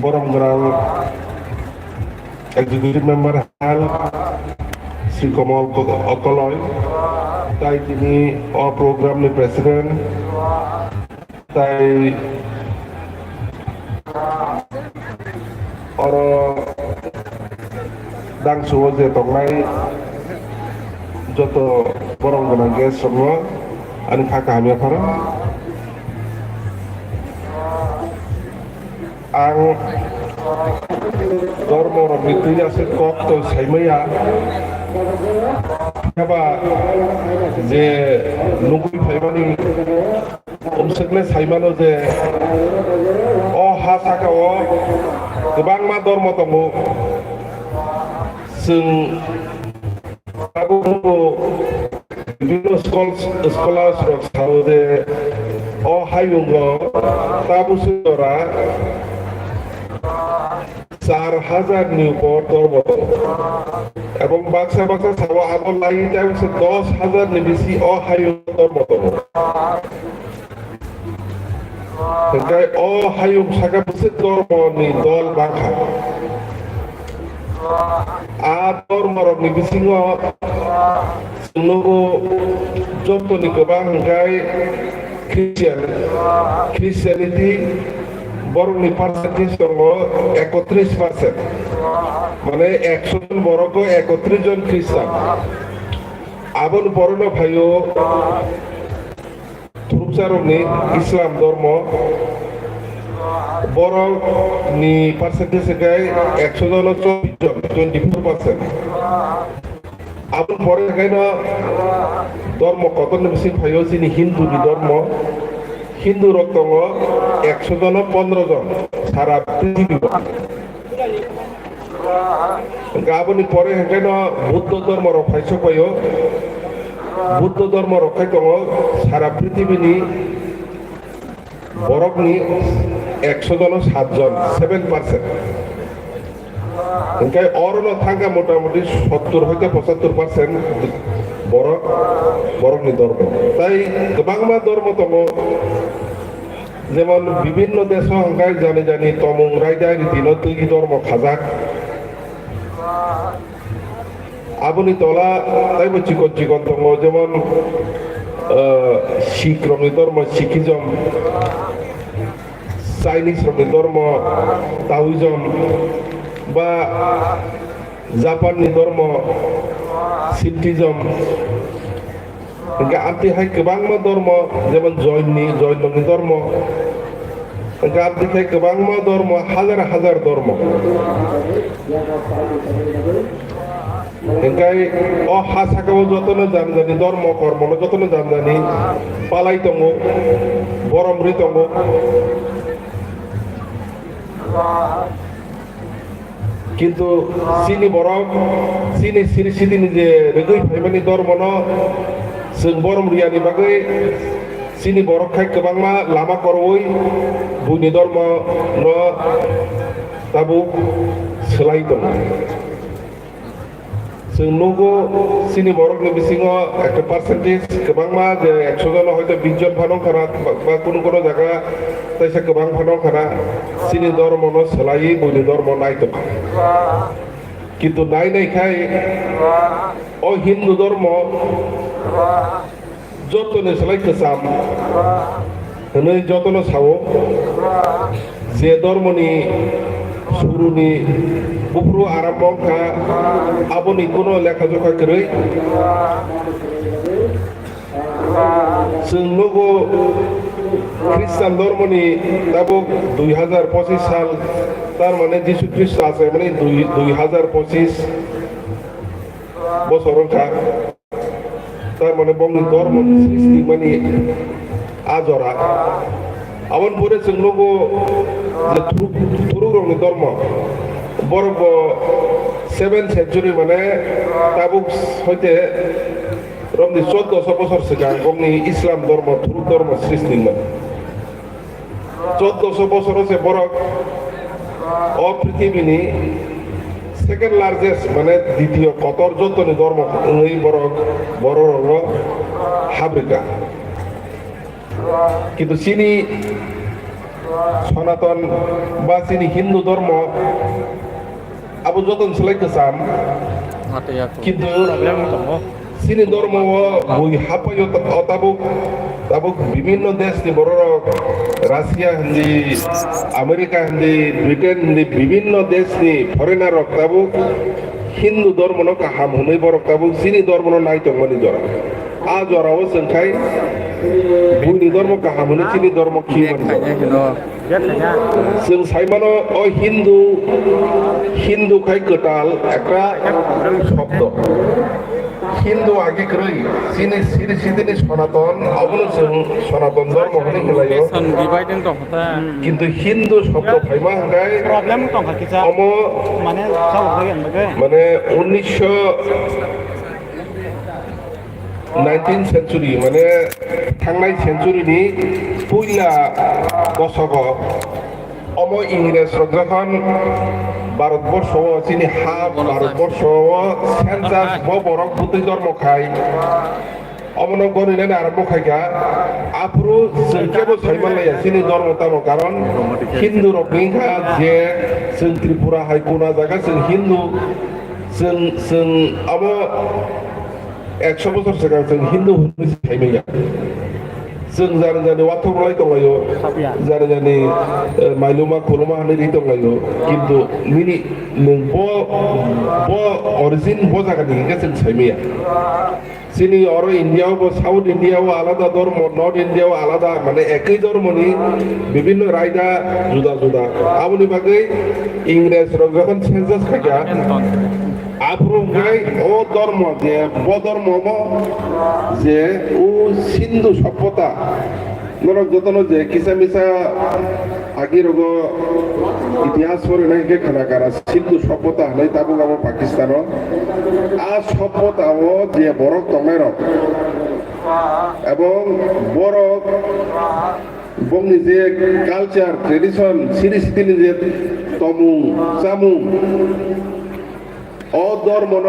Boromgrang Executive Member Hal Sri Kamal Okoloy, তাই তিনি প্রোগ্রামনি president, তাই Dangsu je tongnai joto borong gana ges semua ani kaka hamil para ang dormo itu ya se kok to saimaya apa je nunggu saimani umsekne saimano je hasaka kebang ma dormo tongoซึ่งaku dulu sekolah selalu hayunggo tabu sudara 4,000 Newport dormoto এবং বাক্সা সাওয়া আগল লাগি যায় 10,000 নিবিসি hayung dormoto Kaya hayung saka busit dormo ni dol bangka Ator morok ni bisingo Nugo Joto ni kebang Kai Christianity Borong ni percentage Tongo 31% Mane 100 জন boroko 31 জন Christian Abon borono bhayo Turupsarong ni Islam dormo Borong ni percentage Kai 100 জন 24% Abon pore Kai no Dormo koton nisi bhayo sini Hindu ni dormo Hindu roktongo 100 জন 15 জন সারা পৃথিবী Gaboni pore Kai no Buddha dormo rokhaisho payo Buddha dormo rokhai tongo সারা পৃথিবী ni Borok ni 100 জন 7 জন 7% Engkai orono thangka motamuti 70 hoite 75% borok ni dormo tai kebangma dormo tongo jemon bibinno desho engkai jani tomung raidai dino tugi dormo khajak aboni tola tai bo chikon tongo jemon Sikh rongni dormo Sikhism Chinese rongni dormo Taoism বা জাপানি ধর্ম সিদ্ধিজম আপনি high গোबांमा ধর্ম যেমন জৈনী ধর্ম আপনি high गोबांमा ধর্ম হাজার ধর্ম engkai hasakao jotono janjani ধর্ম কর্মনো jotono janjani palai tongo boromri tongo কিন্তু sini borok sini je regui phaimani dormono जों borom riani bagai sini borok khai kebangma lama koroi buni dormo no tabu selai dong जों nugo sini borok ni bisingo একটা percentage kebangma je 100 জন হয়তো 20 জন phanong khana ba kono jaga taisa kebang phanong khana sini dormo no selai buni dormo nai to কিন্তু নাই খাই হিন্দু ধর্ম যতনে সেলাইতে চাম যতনে চাও যে ধর্মনি শুরুনি বুফরু আরম্ভ খা আবনি কোনো লেখাজোখা করে जों लोगो খ্রিস্টান ধর্মনি দাবো 2025 সাল তার মানে যিশু খ্রিস্ট আছে মানে 2025 বছর তার মানে বঙ্গ ধর্ম সৃষ্টি মানে আজরা আমন পরে जों लोगो তুরুরংনি ধর্ম বড় 7th century মানে তাবুক হইতে Romni 1400 বছর sekarang Romni Islam ধর্ম Turuk ধর্ম সৃষ্টি না 1400 বছর হচ্ছে বড় পৃথিবীনি সেকেন্ড লার্জেস্ট মানে দ্বিতীয় কতর যতনি ধর্ম এই বড় আফ্রিকা কিন্তু চিনি সনাতন বা চিনি হিন্দু ধর্ম আবু যতন সেলাইতে চান কিন্তু চিনি ধর্ম বই হাপাই তাবুক বিভিন্ন দেশ ni borok Russia Hindi America Hindi Britain Hindi বিভিন্ন দেশ ni ফরেনার রক তাবুক হিন্দু ধর্ম ন কাহাম হनै বরক তাবুক চিনি ধর্ম ন নাই তংমানি জরা আ জরাও जोंखाय बुनि धर्म काहाम होनो चिनि धर्म खिमन जों साइमानो ओ हिंदू खाय गोटाल एकरा शब्द हिंदू आगे क्रय चिनि सिदिनि सनातन अबनो जों सनातन धर्म होनो गलायो किन्तु हिंदू शब्द फाइमा हंगाय प्रॉब्लेम दं खाकिसा अमो माने माने 19th century माने थांनाय सेन्चुरिनि पहिला दशकआव अमो इंग्रेज रजखन भारतबर्षआव चिनि हा भारतबर्षआव सेन्सास बरक बुद्धि धर्म खाय अमनो गनिने आरम्भ खायगा आफुरु जोंकेबो साइमानलाया चिनि धर्म तानो कारण हिंदू रकनिखा जे जों त्रिपुरा हाय कोना जागा जों हिंदू जों अमो 100 বছর सिगां जों हिंदू होनो साइमाया जों जानि वाथौलाय दंलायो जानि माइलुमा खुलुमा होननाय दंलायो किन्तु मिनि नों ब अरिजिन ब जागानि जों साइमाया चिनि और इंडियाव साउथ इंडियाव आलादा धर्म नर्थ इंडियाव आलादा माने एकै धर्मनि विभिन्न रायदा जुदा जुदा आबुनि बागै इंग्रेज रगन सेन्सास खाया आफ्रुगाय ओ धर्म जे ब धर्म जे उ सिंधु सभ्यता नरक जतन जे किसा मिसा आगे रगो इतिहास परे नाय के खानाकारा सिंधु सभ्यता हनै ताबु गाबो पाकिस्तान आ सभ्यता ओ जे बरक तमेर এবং বরক বংনি যে কালচার ট্রেডিশন সিরিসিতিনি যে তমুং চামুং অধর্মন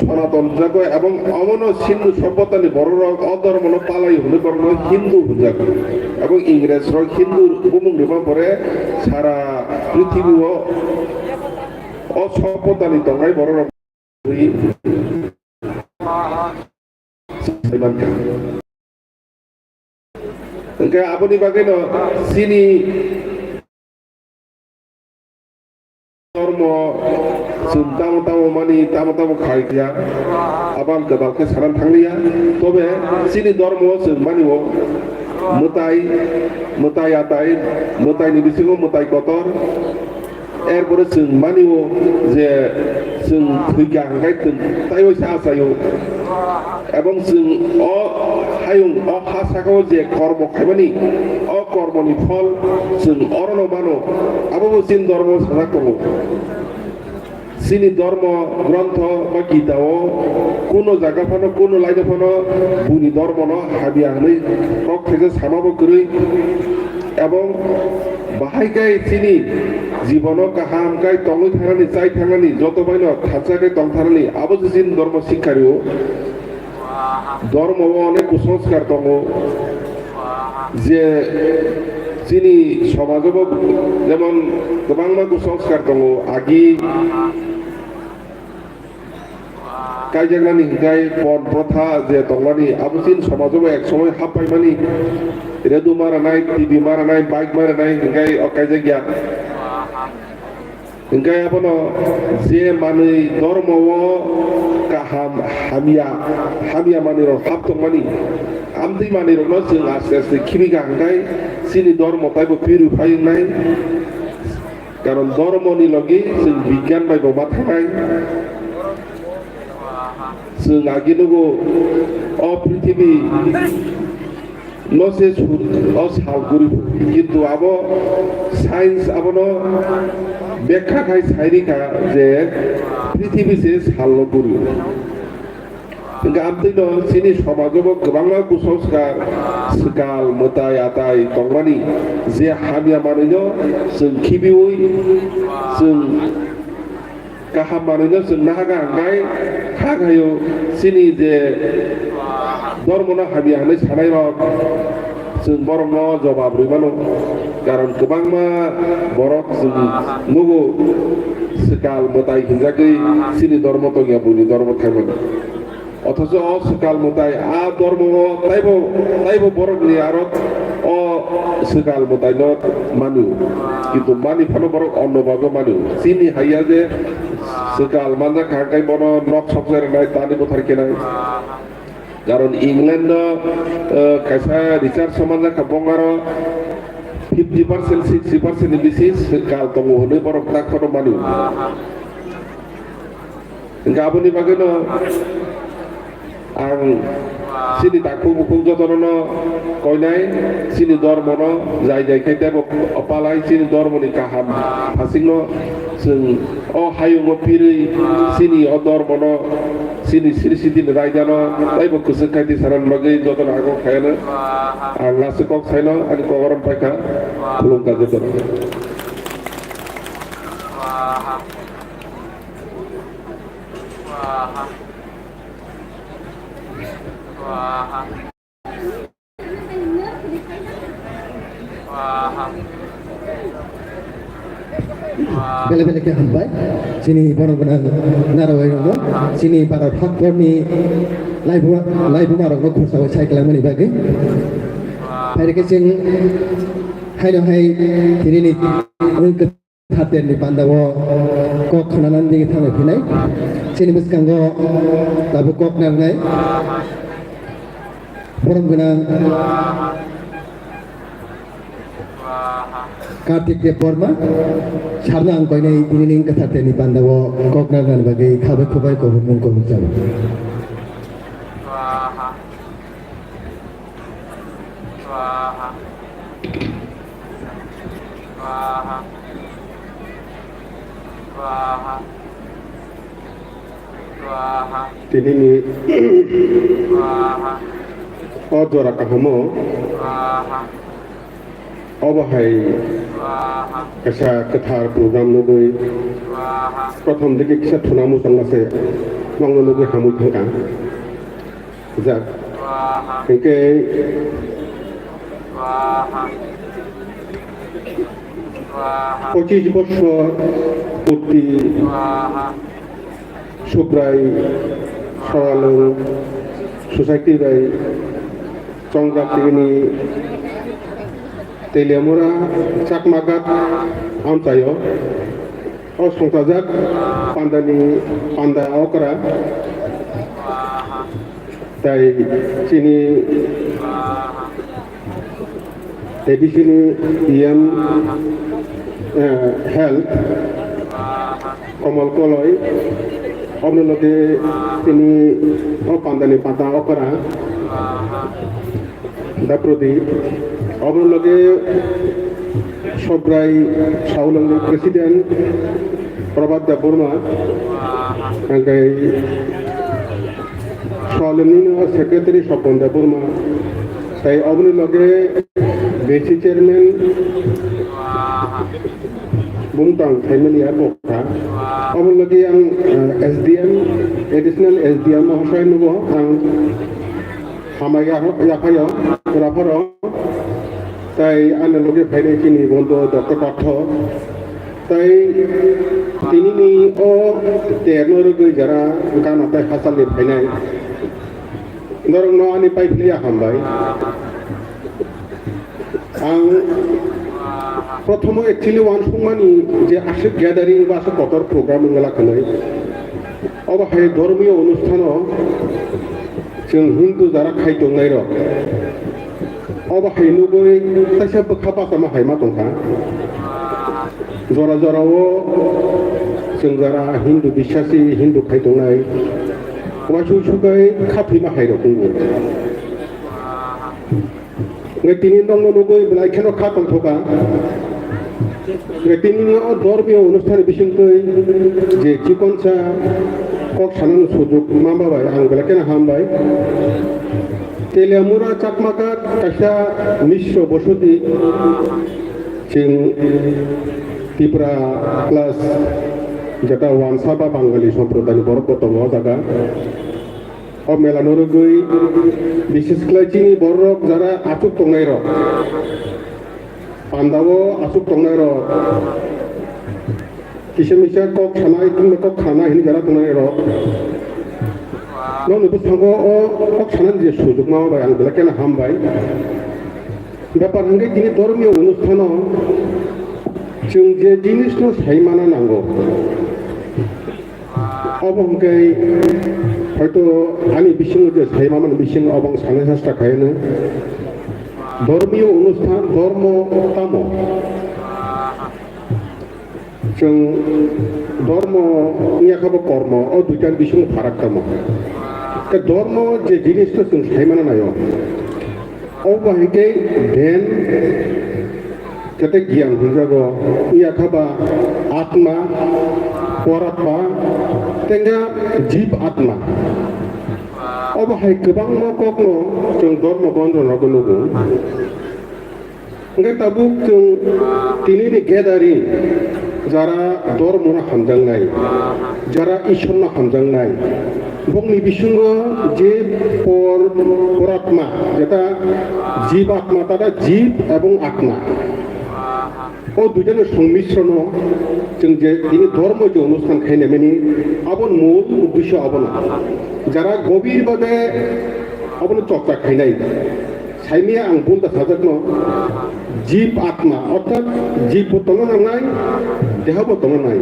সনাতন যাক এবং অমন সিন্ধু সভ্যতানি বড়রক অধর্মন পালাই হলে বর্ণ হিন্দু যাক এবং ইংরেজ রক হিন্দু বুমুং নিবা পরে সারা পৃথিবীও অসভ্যতানি দঙ্গাই বড়রক ओंखाय आबुनि बागैनो चिनि धर्म जों तामो मानि खायखिया आबाल गदालखौ सानान थांलिया तबे चिनि धर्म जों मानियो मोताय आताय मोतायनि बिसिङाव मोताय कतर एरपरे जों मानियो जे जों थैगा हांगाय ताइयो आसायो এবং जों हायुं हासाखौ जे कर्म खायमानि कर्मनि फल जों अरन मानो आबाबो चिन धर्म साजा दङ चिनि धर्म ग्रन्थ बा गीताव कोनो जागाफानो कोनो लाइदाफानो बुनि धर्मन हाबिया हनै कक थेजे सामाबो गरै এবং बाहायगाय चिनि जीवन काहामगाय तंगै थांनानै जाय थांनानै जतबायनो थाजागाय तंथारनानै आबो चिन धर्म शिक्षारियो धर्म अनेक कुसंस्कार दङ जे चिनि समाजाव जेमन गोबां कुसंस्कार दङ आगि कायजागनानि हिंगाय पन प्रथा जे दंलानि आबुसिन समाजाव एक समय हाबबायमानि रेडु मारानाय टिभि मारानाय बाइक मारानाय हिंगाय कायजागिया हिंगाय आबनो जे मानै धर्मव काहाम हामिया मानिर हाबदंमानि आमदै मानिरनो जों आस्ते आस्ते खिबिगा हिंगाय चिनि धर्म ताइबो पिउरिफायनाय कारण धर्मनि लगे जों बिगियान बायबो मा थानाय जों आगिनगो पृथिवी नसे सालगुरि किन्तु आबो साइंस आबनो व्याख्या खाय साइरिका जे पृथिवी से सालगुरि आमदैनो चिनि समाजाव गोबां कुसंस्कार सिगाल मोताय आताय दंमानि जे हामिया मानैनो जों खिबिउय जों गाहाम मानैनो जों नागा हांगाय खागायो चिनि जे धर्मना हाबिया हनै सानाय रक जों बर'नो जवाब रैबानो कारण गोबांमा बर'क जों नुगो सिकाल मोताय हिंजागै सिनि धर्म तंगिया बुनि धर्म थाइमोन অথচ সকাল মোতাই ধর্ম তাইব বরকনি আর সকাল মোতাই মানু কিন্তু মানি ফানো বরক অন্যভাবে মানু চিনি হাইয়া যে সকাল মানা খাগাই বন নক সবজারে নাই তানি বোথার কেনাই কারণ ইংল্যান্ড কাইসা রিসার্চ সমাজা কাবঙ্গার 50% 60% বেশি সকাল তঙ্গ হলে বরক না কোনো মানু গাবনি বাগেনো ang sini takku bukung jotono koinai sini dormono jai kaite opalai sini dormoni kaham hasingno sing hayungo piri sini dormono sini sidin raijano taibo kusuk kaiti saran bagai jotono aku khayana ang lasukok saino ani kogoram paika kulungka jotono Bela-bela ke hambai sini borong-borong narawai rono sini para faktorni laibu marok no kursa chai kalamani bagi hari ke sing haino hai tirini ung haten ni pandawo kok khananan digi thang phinai sini muskango tabu kok nangai borong-borong Kartik Deporma, Sharna Angkoine, Inin Katani Pandawo, Koknan and Bagay, Kabakubai, Kovum Kovum. Tinini Odora Kahamo অবহাই একটা কথার programme নগৈ প্রথম দিকে কিসা থুনা মুসাং আছে মঙ্গল নগৈ হামু থাকা যাক একে 25 বছর পূর্তি সুপ্রায় সরালো সোসাইটি রাই চংজাতিনি Telemura Chakmagat Amtayo Osongtajak Panda Okra Tai Sini Edisini IM Health Komal Koloi Omnologe Sini Pandani Pata Okra Daprodi অবলগে সব্রাই সাউলঙ্গের প্রেসিডেন্ট প্রভাত দা বর্মা আঙ্গাই সাউলঙ্গিন সেক্রেটারি স্বপন দা বর্মা তাই অবলগে বেসি চেয়ারম্যান বুমতাং ফ্যামিলিয়া বকা অবলগে আং এসডিএম এডিশনাল এসডিএম মহাশয় নব আং হামাইয়া ইয়াফাইয়া রাফার তাই আনলোকে ফাইনে চিনি বন্ধু ডক্টর পাঠ তাই তিনি ও তেরনোরগৈ যারা গানাতাই হাসালে ফাইনাই ধরুন আনি পাইফলিয়া হামবাই আং প্রথম একচুয়ালি ওয়ান সুমানি যে আসে গ্যাদারিং বা আসে কতর প্রোগ্রাম লাখানাই অবহাই ধর্মীয় অনুষ্ঠানও जों हिंदू जारा खायदोंनाय र अबहाय नुगै ताइसा बखा बासा हायमा दंखा जरा जरावो जों जारा हिंदू बिश्वासी हिंदू खायदोंनाय वासु सुगै खाफि माहाय र बुंगो ngai tini dong नुगै बलाय खेनो खा दंथबा ngai tini धर्मीय অনুষ্ঠান बिसिंगै जे चिकनसा কক সানানো সুযোগ মামবাই আং বেলাকেন হামবাই তেলিয়ামুরা চাকমাকাত কাইসা মিশ্র বসতি চিং ত্রিপুরা প্লাস যেটা ওয়ানসা বা বাঙালি সম্প্রদায় বড় কত জায়গা মেলানোরগৈ বিশেষ করে চিনি বড় যারা আচুক টংনাই রক পান্ডাবো আচুক টংনাই রক কিসে মিসে কক খানাই কিংবা কক খানা হিনি যারা টংনাই রক ননুবো থাঙ্গো কক খানার যে সুযোগ মাওয়াবাই আं বেলা কেন হামবাই ব্যাপার হাঙ্গে যিনি ধর্মীয় অনুষ্ঠানও जों जे जिनिसनो सायमाना नांगौ अबंगै हयতো आंनि बिसिङाव जे सायमामोन बिसिं अबं सानो हास्थाखायोनो धर्मीय অনুষ্ঠান धर्म ताम जों धर्म इयाखाबो कर्म अ दुइटार बिसिं फाराग ताम धर्म जे जिनिसखौ जों सायमाना नायो अबाहायगै ध्यान যাতে জ্ঞান বুঝাবো ইয়াখাবা আত্মা পরাত্মা তেঙ্গা জীব আত্মা অবহায় গোबां কখনো जों धर्म बन्धनावबो नुगौ ओंखाय ताबुक जों दिनैनि गेदारि যারা ধর্মনা হামজাंनाय যারা ঈশ্বরনা হামজাंनाय বংনি বিসঙ্গ যে পরাত্মা যেটা জীব আত্মা তারা জীব এবং আত্মা ও দুজনের সংমিশ্রণ जों যে তিনি ধর্ম যে অনুষ্ঠান খাইনে মানে আবন মূল উদ্দেশ্য আবনা যারা গভীরভাবে আবন চর্চা খাইনাই সাইমিয়া आं बुंदा साजाकनो জীব আত্মা অর্থাৎ জীব বর্তমান নাই দেহ বর্তমান নাই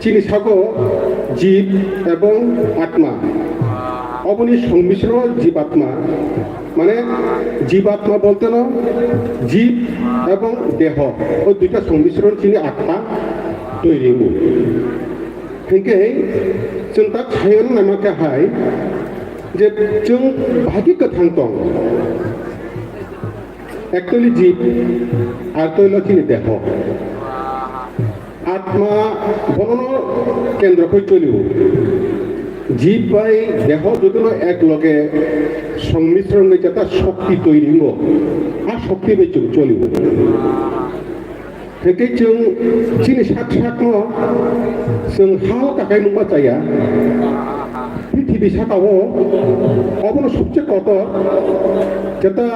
চিনি সাগো জীব এবং আত্মা অবনি সংমিশ্রণ জীবাত্মা মানে জীবাত্মা বলতে না জীব এবং দেহ ও দুইটা সংমিশ্রণ চিনি আত্মা তৈরি হেঁকে जों दा सायन नामाखाहाय जे जों बाहागि गोथां दं एक्चुअली जीब আর তৈল চিনি দেহ আত্মা বনন কেন্দ্রকৈ চলিব জীব বাই দেহ যদিও একলগে সংমিশ্রণ হয়ে যেটা শক্তি তৈরি হব আর শক্তি বেচে চলিব থেকে जों চিনি সাত সাতনো जों हाल थाखाय नुबा जाया পৃথিবী সাকাও অবনো সবচেয়ে কত যেটা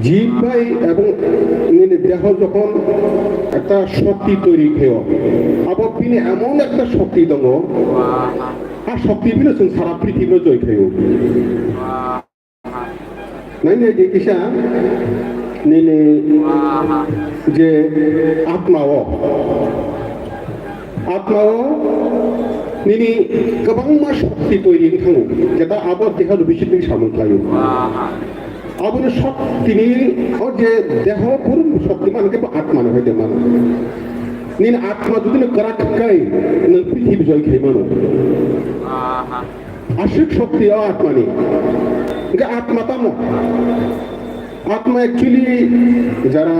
জীব বাই এবং দেহ যখন একটা শক্তি তৈরি খেয়ে আবার তিনি এমন একটা শক্তি দङ আর শক্তি বিলে जों সারা পৃথিবীর জয় খেয়ে নাইনে যে কিসা নিনে যে আত্মাও নিনি गोबां मा শক্তি তৈরি থাঙো যেটা আবার দেহ বিশুদ্ধি সামন্থায় আবনে শক্তিনি যে দেহ পূর্ণ শক্তি মানে কে আত্মা না হইতে মানে নিন আত্মা যদি করা কাই নন পৃথিবী জয় খাই মানো আশিক শক্তি আত্মা নি আত্মা তামো আত্মা অ্যাকচুয়ালি যারা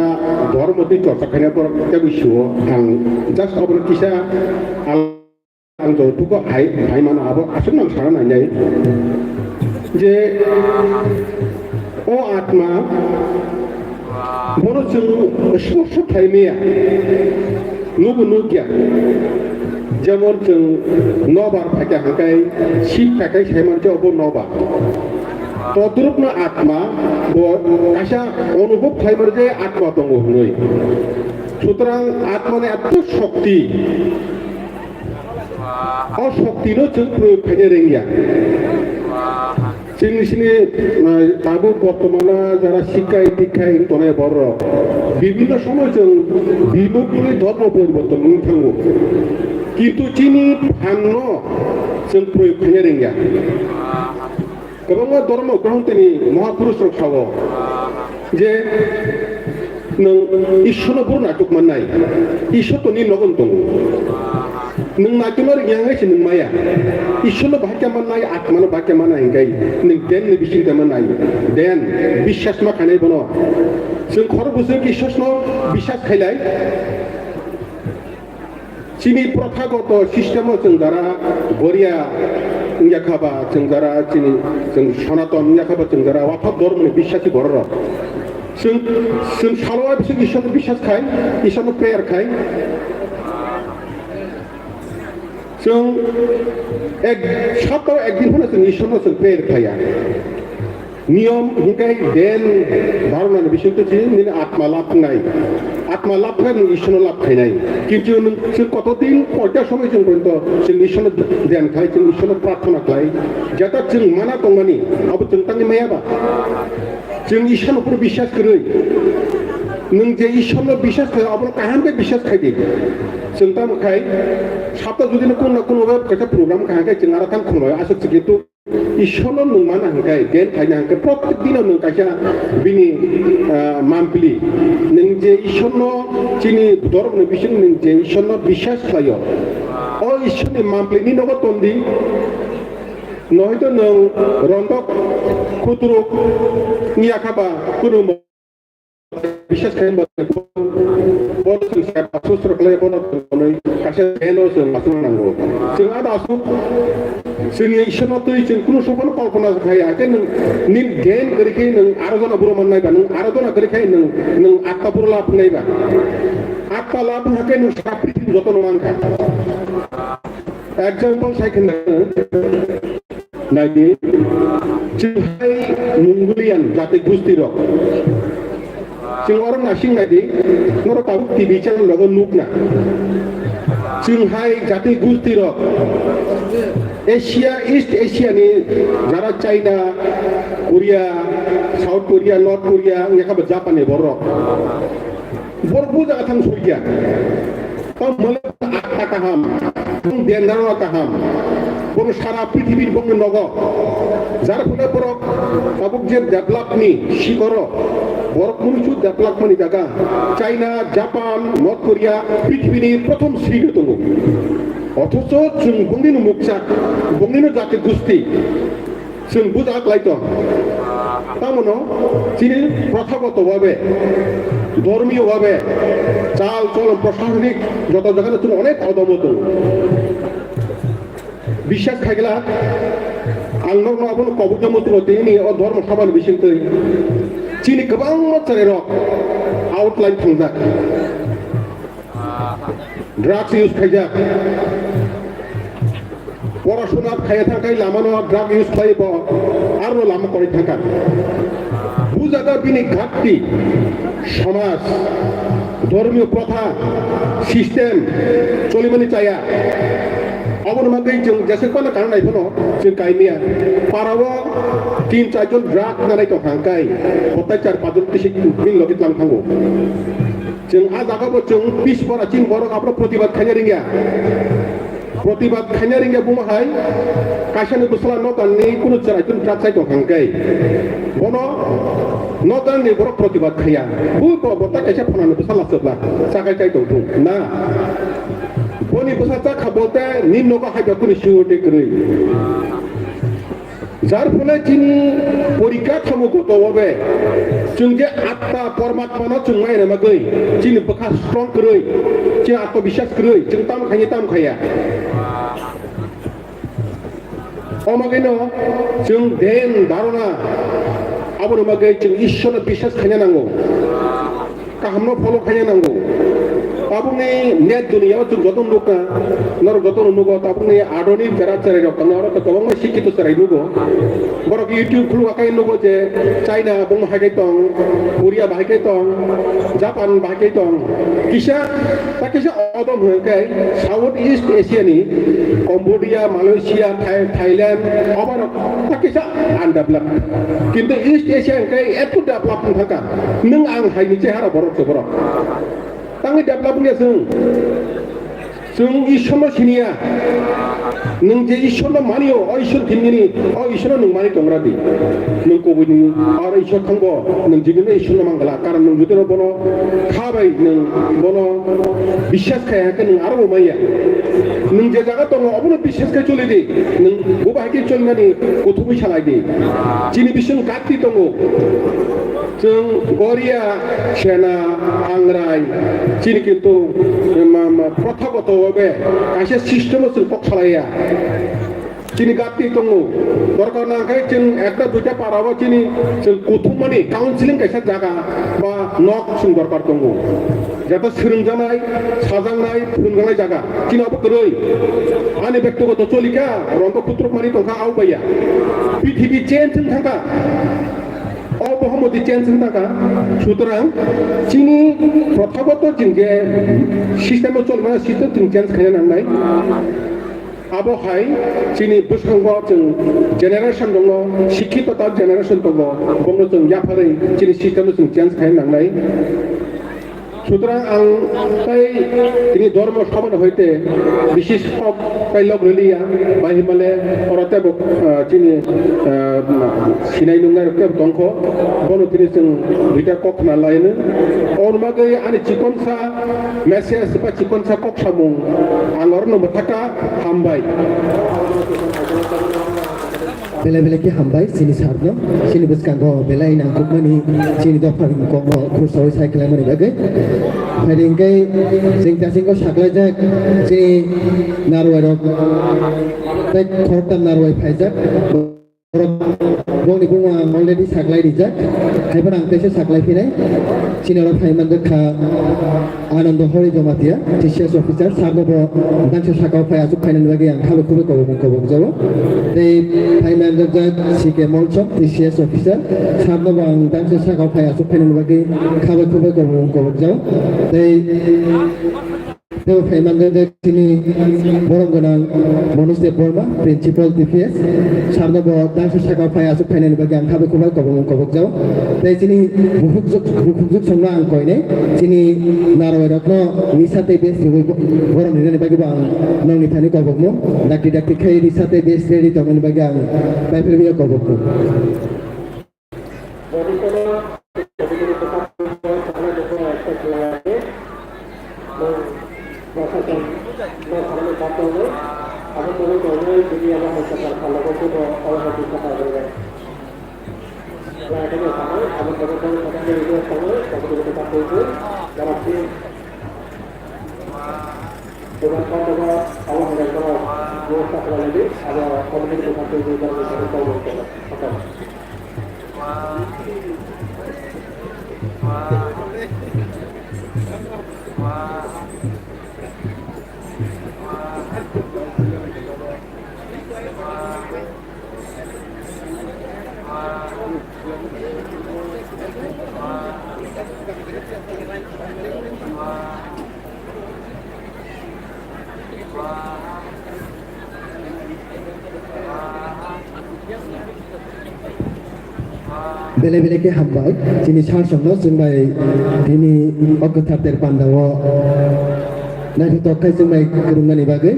ধর্ম দিয়ে চর্চা খাইনা পর তেগুইছো আं জাস্ট অবন কিসা आं যতটুকু হাই মানো আবো আসলে আं সারা নাই যে ও আত্মা বড় जों স্পর্শ থাইমিয়া নুবু নুকিয়া যেমন जों নবার ফাঁকা হাঁকাই শীত ফাঁকাই সাইমানছে অব নবা তদ্রুপ না আত্মা আশা অনুভব থাইমার যে আত্মা দङ নই সুতরাং আত্মানে এত শক্তি অশক্তিরও जों প্রয়োগ খাইনে রেঙ্গিয়া जोंनि दाबो बर्तमाना जारा शिक्षाय दीक्षाय तनाय बर বিভিন্ন সময় जों বিমুখগুলি ধর্ম পরিবর্তন नुथांगो কিন্তু চিনি ভান্ন जों প্রয়োগ খাইনে রেঙ্গিয়া गोबां धर्म ग्रहण তিনি মহাপুরুষ খাবো যে नों ঈশ্বর বড় নাটক মাননাই ঈশ্বর তো নি লগন দङ नों नागिरनो रोङाङैसो नों माया इसोरनो भाग्य माननाय आत्मानो भाग्य माननाय गाय नों देन बिसिंता माननाय देन বিশ্বাস मा खानाय बनो जों खर बुझो इसोरनो বিশ্বাস खायलाय चिनि प्रथागत सिस्टेमाव जों दारा बरिया याखाबा जों दारा चिनि जों सनातन याखाबा जों दारा वाथा धर्मनि বিশ্বাসী बरर जों सालवा बिसोर इसोरनो বিশ্বাস खाय इसोरनो प्रेयार खाय जों एक सप्ताह एकदिन होना जों ईश्वरनो जों पेर खाया नियम हिंखाय देन धारणानि बिसयथ' जों आत्मा लाभ खानाय आत्मा लाभ खानाय ईश्वरनो लाभ खानाय किन्तु जों कतदिन कयटा समय जों पर्यन्त जों ईश्वरनो ध्यान खाय जों ईश्वरनो प्रार्थना खाय जाता जों माना दंमानि अब जों तांनि मायाबा जों ईश्वरनो ऊपर বিশ্বাস करै नों जे ईश्वरनो বিশ্বাস खाय अब काहांबे বিশ্বাস खायदि जों ता मखाय साप्ताह जुदि कोनो कयटा प्रग्राम काहांखाय जों आरो थां खुंबाय आसक्ति किन्तु ईश्वरनो नों माना हांखाय देन खायना हांखाय प्रत्येक दिनाव नों कायसा बिनि मामप्लि नों जे ईश्वरनो जिनि धर्मनि बिसय नों जे ईश्वरनो বিশ্বাস खायो अ ईश्वरनि मामप्लिनि नगो तन्दि नहयतो नों रंदक खुतरुक नियाखाबा कुनु বিশ্বাস खायनो बड संसार पासुस्र खालाय बननै कासे हेनो जों माथुनांगौ जों आदा आसु जोंनि ईश्वरनो तै जों कुनु सपन कल्पना खाया के नों निन गेन करिखे नों आरो जना बुरो मोननायबा नों आरो जना करिखे नों आत्मा बुरो लाभ नायबा आत्मा लाभ हाके नों साप्रि जतन मानखा एग्जाम्पल साइकेल नायदि जोंहाय मंगलियान जाति गुस्ति रक जों अरं नासिं नायदि नर ताबु टीवी चैनल लगो नुकना जोंहाय जाति गुस्ति रक एशिया ईस्ट एशिया नि जारा China Korea south Korea north Korea याखाबा जापान बरक बरबु जागा थां सरिया तो मले आत्ता काहाम देनदारा काहाम बरु सारा पृथिबीर बंग नग जार फले बरक ताबुक जे डेभलपनि शिखर बरक मुनुसु डेभलपनि जागा चाइना जापान नर्थ कोरिया पृथिबीनि प्रथम श्रेणी दङ अथच जों बंगिनो मुक्सा बंगिनो जाति गुस्ति जों बुजाग्लायत तामनो जिनि प्रथागतभावे धर्मीयभावे चाल चलन प्रशासनिक যত জায়গায় जों अनेक अदमत दङ বিশ্বাস खायगला आं नर नआबो कबुत मत्र दिनि अ धर्म सभानि बिसिंतै जिनि गोबां मानसियानो रक आउटलाइन थांजा ड्राग्स इउज खायजा পড়াশোনা খাইয়া থাকাই লামানো ড্রাগ ইউজ খাইব আরো লামা করে থাকা বুঝাদা বিনি ঘাটতি সমাজ ধর্মীয় প্রথা সিস্টেম চলিমানি চায়া অবনমাগै जों जेसेबां कारण नायफोनो जों गायमिया पाराव 3-4 जन ड्राग नानाय दं हांकाय अत्याचार पादुरतिसि बिन लगित लांथांगौ जों आ जागाबो जों 20 बरा 3 बरा आपलो प्रतिबाद खायनो रिंगा प्रतिबाद खायनो रिंगा बुमाहाय काशानि बुसला नगाननि कुनु चरायतुन ड्राग साइ दं हांकाय बनो नगाननि बर प्रतिबाद खाया बु बता कायसा फनानो बुसला सबला सागाय चाइ दं ना बनि बुसाचा खाबोते निन्नोगा हायबा कुनु सिउटे करै जार फले जिनि परीक्षा खामुगतभावे जों जे आत्मा परमात्मानो जों मायना मागै जिनि बखा स्ट्रं करै जों आत्मविश्वास करै जों ताम खाया अमागैनो जों ध्यान धारणा आबोनो मागै जों ईश्वरनो বিশ্বাস खायनो नांगौ काहामनो फलो खायनो नांगौ ताबुंनि नेट दुनियाव जों जतन नुका नर जतन नुगो ताबुंनि आदनि बेरा चेराय रक नर त गोबां शिक्षित चेराय नुगो बरक यूट्यूब खुलुआखाय नुगो जे चाइना बुं हायकै दं कोरिया बाहायकै दं जापान बाहायकै दं किसा ताकिसा अदम होयकै south east एशियानि Cambodia Malaysia Thailand अबर ताकिसा आनडेभलप किन्तु ईस्ट एशिया होयकै एत डेभलप थाका नों आं हायनि चेहारा बरक बरक तांनि डेभलपनि जों ईश्वरनो सिनिया नों जे ईश्वरनो मानियो अ ईश्वर थिननि अ ईश्वरनो नों मानि दंरादि नों कबुनि आरो ईश्वर थांबो नों जिगिनो ईश्वरनो मांगला कारण नों जुदिनो बनो खाबाय नों बनो বিশ্বাস खायाखै नों आरो माया नों जे जागा दङ अबनो বিশ্বাস खाय चलिदि नों बबाहायकै चलनानि गथुबै सालायदि जिनि बिसं गाति दङ जों गरिया सेना आंराय जिनि किन्तु प्रथागतभावे कासे सिस्टेमाव जों पक सालाया চিনি গাতি দङ দরকার না খাই जों একটা দুইটা পারাবো চিনি जों कुथुममानि काउन्सिलिं कायसा जागा बा नक जों दरकार दङ যাতে सोलोंजानाय साजांनाय फोरोंजानाय जागा चिनाबो गोरै आंनि व्यक्तिगत चलिका रंग कुत्रमानि दंखा आवबाया पृथिबी चेन्ज थांखा অবহমতি চেঞ্জ থাকা সুতরাং চিনি প্রথাগত जों যে সিস্টেমে চলবে সিস্টেম जों চেঞ্জ খাইनो नांनाय आबहाय चिनि बोसोराव जों जेनेरेशन दङ शिक्षितता जेनेरेशन दङ बुंनो जों याफारै चिनि सिस्टेमखौ जों चेन्ज खालामनो नांनाय সুতরাং आं তাই তিনি ধর্ম সমান হইতে বিশেষ হক তাই লগ রেলিয়া বা হিমালে অরতে চিনি সিনাই নুংনাय দंख বনো তিনি जों দুইটা কক না লাইनो অনমাগै आंनि चिकनसा मेसेज बा चिकनसा কক सामुं आं अरनो मथाका हामबाय Bela-bela ki hambai sini sarno sini buskango belai nang kumani sini dofar ko kursawi cycle mani bagai haringkai singko saklai jak sini narwai rok tai khortam narwai phaijak bongni bunga already saklai dijak haibar angtese saklai phinai sini ora phaiman dekha आनंद Hari Jamatia TCS officer साबो दांसे साकाव फाय आसु final बागे आं खाबो खुबे कबो जाबो दे final जग C K मलसो TCS officer साबो आं दांसे साकाव फाय आसु final बागे खाबो खुबे कबो जाबो दे तो फाइनाल जग तिनी बरंगनां मनोज देव वर्मा प्रिंसिपल टीसीएस साबो दांसे साकाव फाय आसु फाइनाल बागे आं खाबो खुबे कबो जाबो दे तिनी बुहुक संना आं कोइने तिनी नाराय रत्न निसाते बेस गरम निनानै बागे आं नंनि थानि कबकमो डाक्ति खै निसाते बेस रेडी तमनि बागे आं बाइफेर बिया कबकमो Bela-bela ki hambai sini char songno jengbai dini ogothapter pandawo nahi tokai jengbai kerumani bagai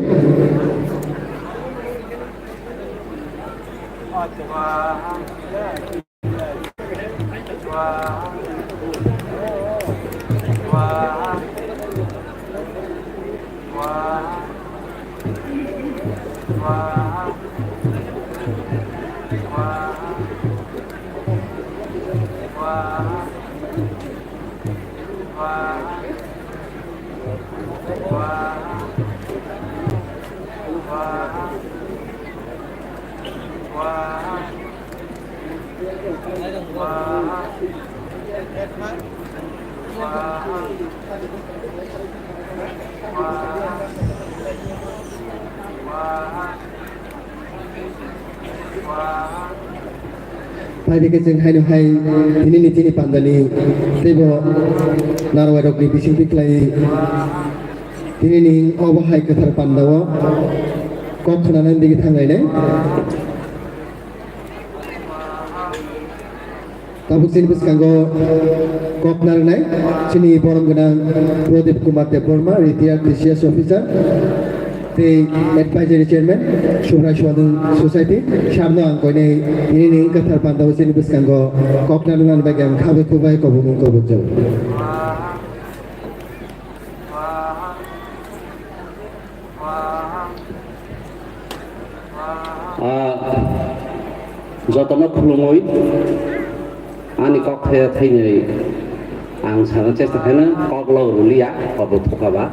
Pai dike jeng hai no hai tini pandani tebo narwai rok ni bising piklai tini ni obo hai kathar pandawo kok khanan digi thangai nai tabuk sini biskango kok nar nai sini borom ganang Prodip Kumar Dev Verma retired TCS officer the advisory chairman Shubhra Swadhan Society Shamno Angkone ini kathar pandaw sini biskango koknalunan bagam khabe kubai kobum jaw jotno khulumoi ani kok thaini ang sana chesta khana kok lo rulia kobo thokaba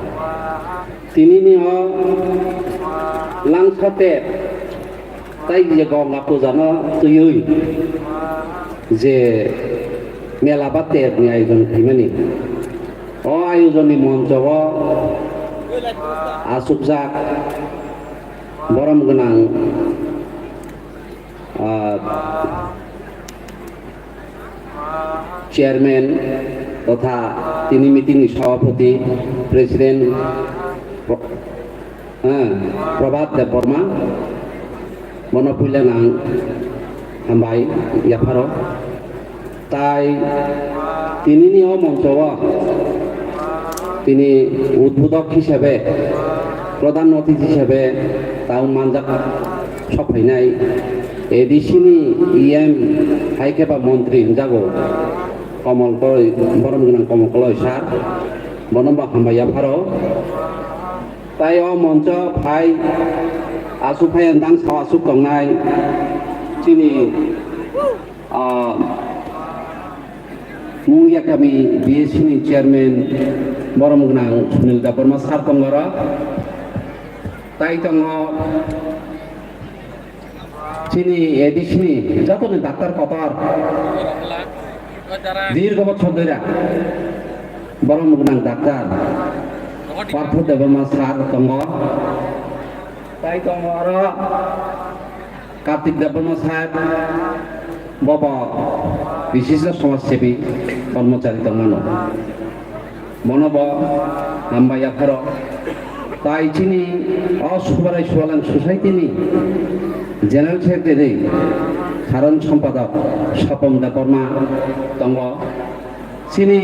tinini ho langsote তাই যে গঙ্গা পূজানো তুই যে মেলা বা তেরনি আয়োজন খাইমানি ও আয়োজননি মঞ্চ আসুক যাক বরম গোনাं চেয়ারম্যান তথা তিনি মিটিংনি সভাপতি প্রেসিডেন্ট প্রভাত দেববর্মা মনোপুইলাং হামবাই ইয়াফার তাই তিনি মঞ্চ তিনি উদ্বোধক হিসেবে প্রধান অতিথি হিসেবে তাও মানজাক সফাইনাय এডিসিনি ইএম হাইকেবা মন্ত্রী যাগো কমল বরম গোনাं কমল কলয় সার বনম্বা হামবাই ইয়াফার তাই মঞ্চ ফাই আসু ফাই দাং সাও আসু কংনাय চিনি मुंगिया कमी बीएससी चेयरमैन बरम गोनां सुनील देबबर्मा सार दंगरा ताई दङ चिनी एडिसनि जतनि डाक्टर कतार दीर्घ बछर धरे बरम गोनां डाक्टर पार्थ देबबर्मा सार दङ ताई दङ आरो कार्तिक देबबर्मा साहेब बाबा विशिष्ट समाजसेवी कर्मचारी दंमोन मनब हामबाय याफार ताई चिनी असुबाराय सुवालां ससाइटिनि जेनारेल सेक्रेटारि साधारण सम्पादक स्वपन देबबर्मा दङ चिनी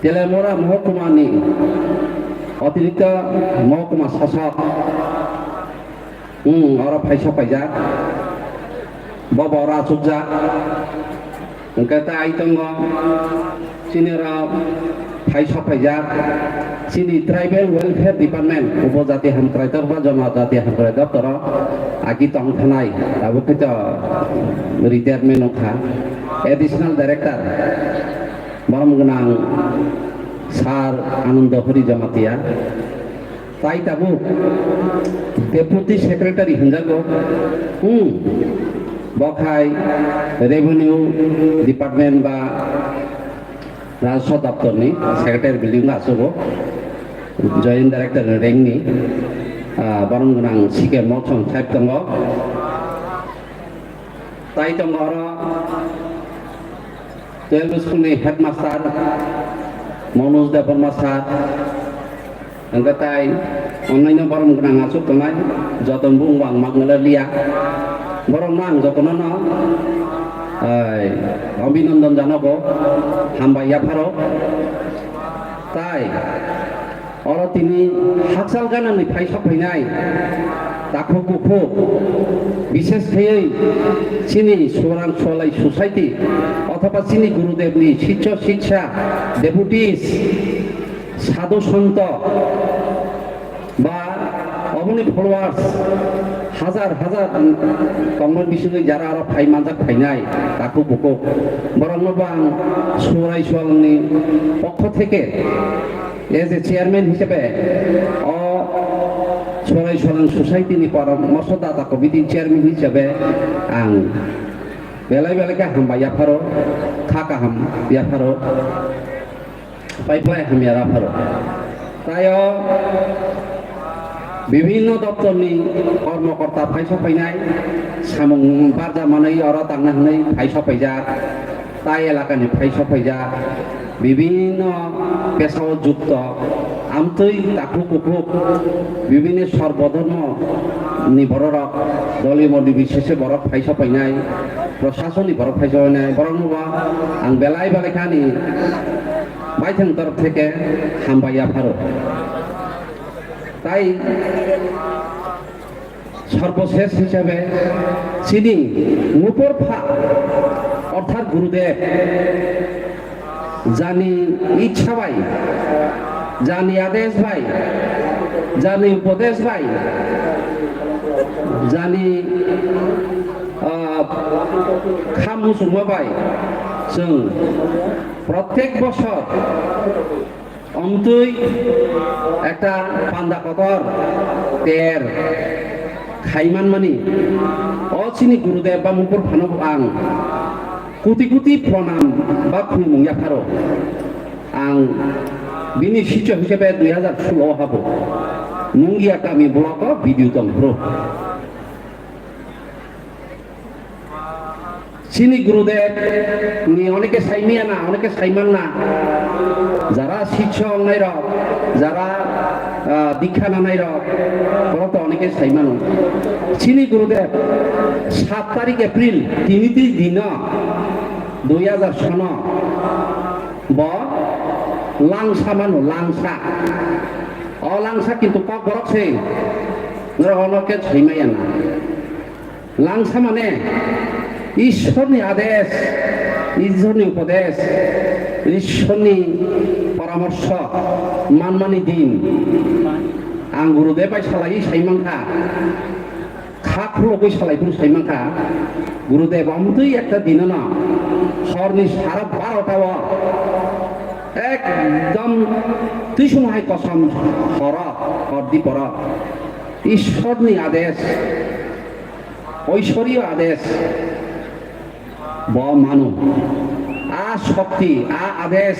तेलामरा महकुमानि अतिरिक्त महकुमा शासक आरो फाइसा फाइजाक बाबा राजुजा उनका आइतंग चिनेरा फाइसा फाइजाक चिनी ट्राइबल वेलफेयर डिपार्टमेंट उपजाति हामख्रायदर बा जनजाति हामख्रायदर तर आगि तंथानाय दाबो खैत रिटायरमेन्ट नखा एडिशनल डाइरेक्टर बरम गोनां सार आनंद हरि जमातिया ताई दाबो डेपुटी सेक्रेटारि हिंजागो बखाय रेवेन्यू डिपार्टमेंट बा राजस्व दफ्तरनि सेक्रेटारि बिल्डिं आसुगो जयेन्ट डाइरेक्टर रेंकनि बरम गोनां सिके मौसम साहेब दङ ताई दङ आरो 12 स्कुलनि हेडमास्टार मनोज देबबर्मा सार ओंका ताई अन्नायनो बरम गोनां आसुक दंनाय जतन बुंबां मागनला लिया बरं नां जतननो अभिनंदन जानांगौ हामबाय याफार ताई और तिनि हाकसाल गानानै फाइसा फैनाय दाखु गुखु विशेषयै चिनी सोरां सोलाय सोसाइटी अथवा चिनी गुरुदेवनि शिष्य शिक्षा डेपुटिस साधु सन्त बा अबनि फलोवार्स हाजार हाजार कमल बिसुङै जारा आरो फाइ मानजाक फाइनाय दाखु बुखु बरंबा आं सराय सोलांनि पक्ष থেকে एज ए चेयरमैन हिसाबै सराय सोलां ससाइटिनि परामर्शदाता कमिटि चेयरमैन हिसाबै आं बेलाय बेलायके हामबाय याफार थाका हाम याफार पाइपलाय हाम याफार ताय विभिन्न दप्तरनि कर्मकर्ता फाइसा फैनाय सामुं बारजा मानै अर दांना होनाय फाइसा फैजाक ताई एलाकानि फाइसा फैजाक विभिन्न पेशाव जुक्त आमतै दाखु कुखु विभिन्न सर्वधर्म नि बररक दलीय मन्दिर विशेष बरक फाइसा फैनाय प्रशासननि बरक फाइसा फैनाय बरंबा आं बेलाय बेलायखानि बायथों तरफ থেকে हामबाय याफार ताई सर्वशेष हिसाबै चिनी मुपर फा अर्थात गुरुदेव जानी इच्छा भाई जानी आदेश भाई जानी उपदेश भाई जानी खाम मुसुमा भाई जों प्रत्येक बছর অন্তই একটা পান্দা কতর তের খাইমান মানি চিনি গুরুদেব বা মুপুর ফানক आं কোটি কোটি প্রণাম বা খুলুমুং याफारो आं बिनि शिष्य हिसाबै 2016 हाबो मुंगिया गामि ब्लक भिडिअ दं ब्रो চিনি গুরুদেব নি অনেকে সাইমিয়া না অনেকে সাইমান না যারা শিক্ষক নাই রক যারা দীক্ষা না নাই রক ওরা তো অনেকে সাইমানো চিনি গুরুদেব 7 তারিখ এপ্রিল তিনিটি দিন 2000 সন ব লাংসা মানো লাংসা লাংসা কিন্তু কক বরকছে অনেকে সাইমায়া না লাংসা মানে ঈশ্বরনি আদেশ ঈশ্বরনি উপদেশ ঈশ্বরনি পরামর্শ মানমানি দিন आं गुरुदेव बाय सालायि साइमांखा खाखुलगै सालायखौ साइमांखा गुरुदेव आमतै একটা দিন না हरनि सारा 12টাও एकदम তুই সময় কসম হরদি পর ঈশ্বরনি আদেশ ঐশ্বরীয় আদেশ ব মানো শক্তি আদেশ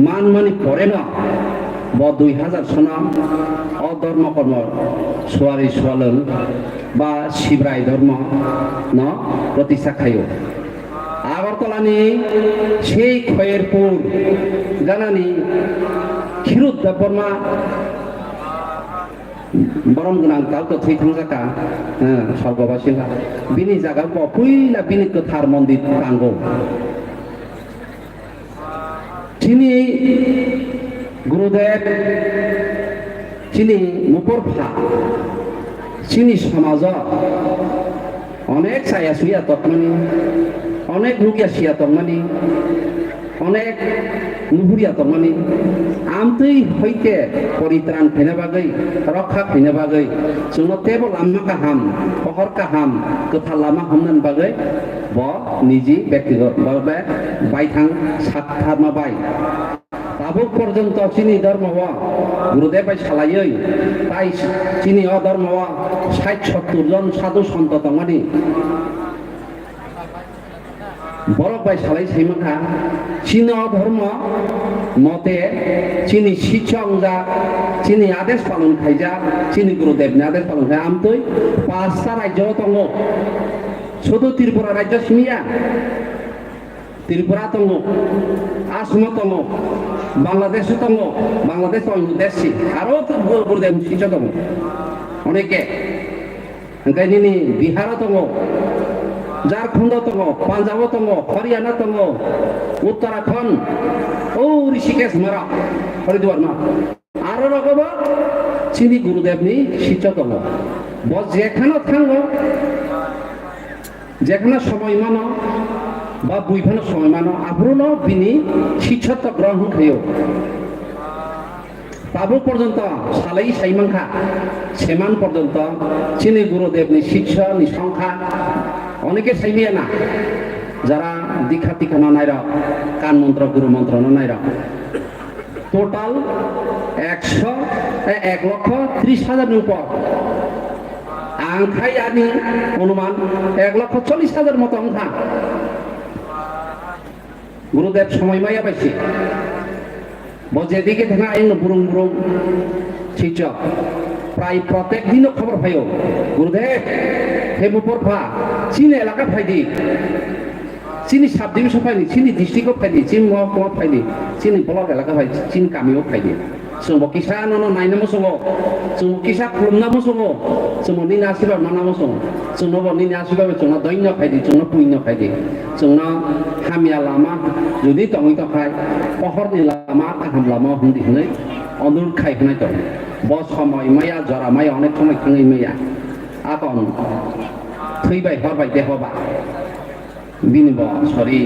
মানমানি পড়ে না ব 2000 সন অধর্ম কর্ম সোয়ারি সোয়ালন বা শিবরাই ধর্ম ন প্রতিষ্ঠা খাইও আগরতলানি সেই খয়েরপুর জানানি ক্ষীরোদ্ধার বর্মা बरम गोनां दाउखौ थैथांजाखा स्वर्गबासिखा बिनि जागायाव पहिला बिनि गोथार मन्दिर नांगौ दिनै गुरुदेव दिनै मुपुरफा दिनै समाजाव अनेक साया सुया तत्मानि अनेक रुगिया सिया तत्मानि अनेक नुहुरिया तत्मानि आमतै हयते परित्राण फैनो बागै रक्षा फैनो बागै जोंनो तेबो लामा गाहाम पहर गाहाम गोथार लामा हमनान बागै ब निजी व्यक्तिगत भाबे बायथां साथारमा बाय दाबो पर्यन्त चिनि धर्मव गुरुदेव बाय सालायै ताइ चिनि अधर्मव 60-70 जन साधु सन्त दंमानि बरक बाय सालाय सैमाखा चिनि अधर्म मते चिनि शिक्षक जा चिनि आदेश पालन खायजा चिनि गुरुदेवनि आदेश पालन खाय आमतै 5टा राज्य दङ शुधु त्रिपुरा राज्य सिमिया त्रिपुरा दङ आसाम दङ बांलादेश दङ बांलादेश देशि आरो गुरुदेव शिक्षक दङ अनेके ओंखायनो बिहार दङ झारखंड दङ पान्जाब दङ हरियाना दङ उत्तराखंड ऋषिकेश मारा हरिद्वार मा आरो रगब चिनि गुरुदेवनि शिक्षक दङ ब जेखानो थाङो जेखानो समय मानो बा बुइफानो समय मानो आब्रुनो बिनि शिक्षक ग्रहण खायो ताबो पर्यन्त सालाय साइमांखा सेमान पर्यन्त चिनि गुरुदेवनि शिक्षा नि संख्या अनेके साइमिया ना যারা দীক্ষা টিকা না নাইরা কান মন্ত্র গুরু মন্ত্র না নাইরা টোটাল 1,30,000 উপর আংখাই আনি অনুমান 1,40,000 মতো অংখা গুরুদেব সময় মাইয়া পাইছে যেদিকে থাকা আইন বুরুং বুরুং শিক্ষক প্রায় প্রত্যেক দিনও খবর পাইও গুরুদেব হে মুপুরফা চিনি এলাকা ফাইদি চিনি সাব ডিভিশন ফাইনি চিনি ডিস্ট্রিক্টও ফাইদি চিনি মহকুমা ফাইদি চিনি ব্লক এলাকা ফাইদি চিনি গামিও ফাইদি जोंबो किसा ननो नायनामो संगो जोंबो किसा खुलुमनामो संगो जोंबो निना आशीर्बाद मानामो संगो जोंबो निना आशीर्बाद जोंना दैन्य फाइदि जोंना पुण्य फाइदि जोंना हामिया लामा जुदि दङै दखाय पहरनि लामा गाहाम लामा हुंदि हनै अनुर खाय हनै दं ब समय माया जरा माया अनेक समय थाङै माया आकन थैबाय हरबाय देहबा बिनिब सरि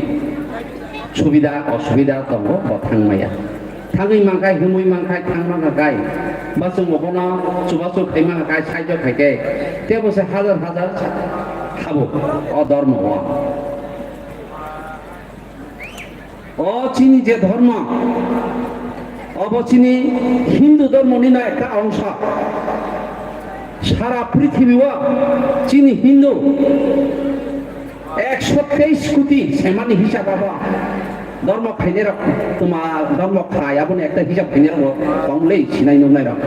सुबिदा असुबिदा दङ ब थांमाया थाङै मांखाय हुमै मांखाय थांमांखाय बा जों मखना सुबासु खायमांखाय साइज खायके तेबोसे हाजार हाजार खाबो अधर्म चिनी जे धर्म अब चिनी हिंदू धर्मनि ना একটা অংশ সারা পৃথিবীও চিনি হিন্দু 123 কোটি সেমানি হিসাব আবা ধর্ম খাইনে রাখ তোমার ধর্ম খাই আপনি একটা হিসাব খাইনে রাখো কমলেই ছিনাই নুনাই রাখ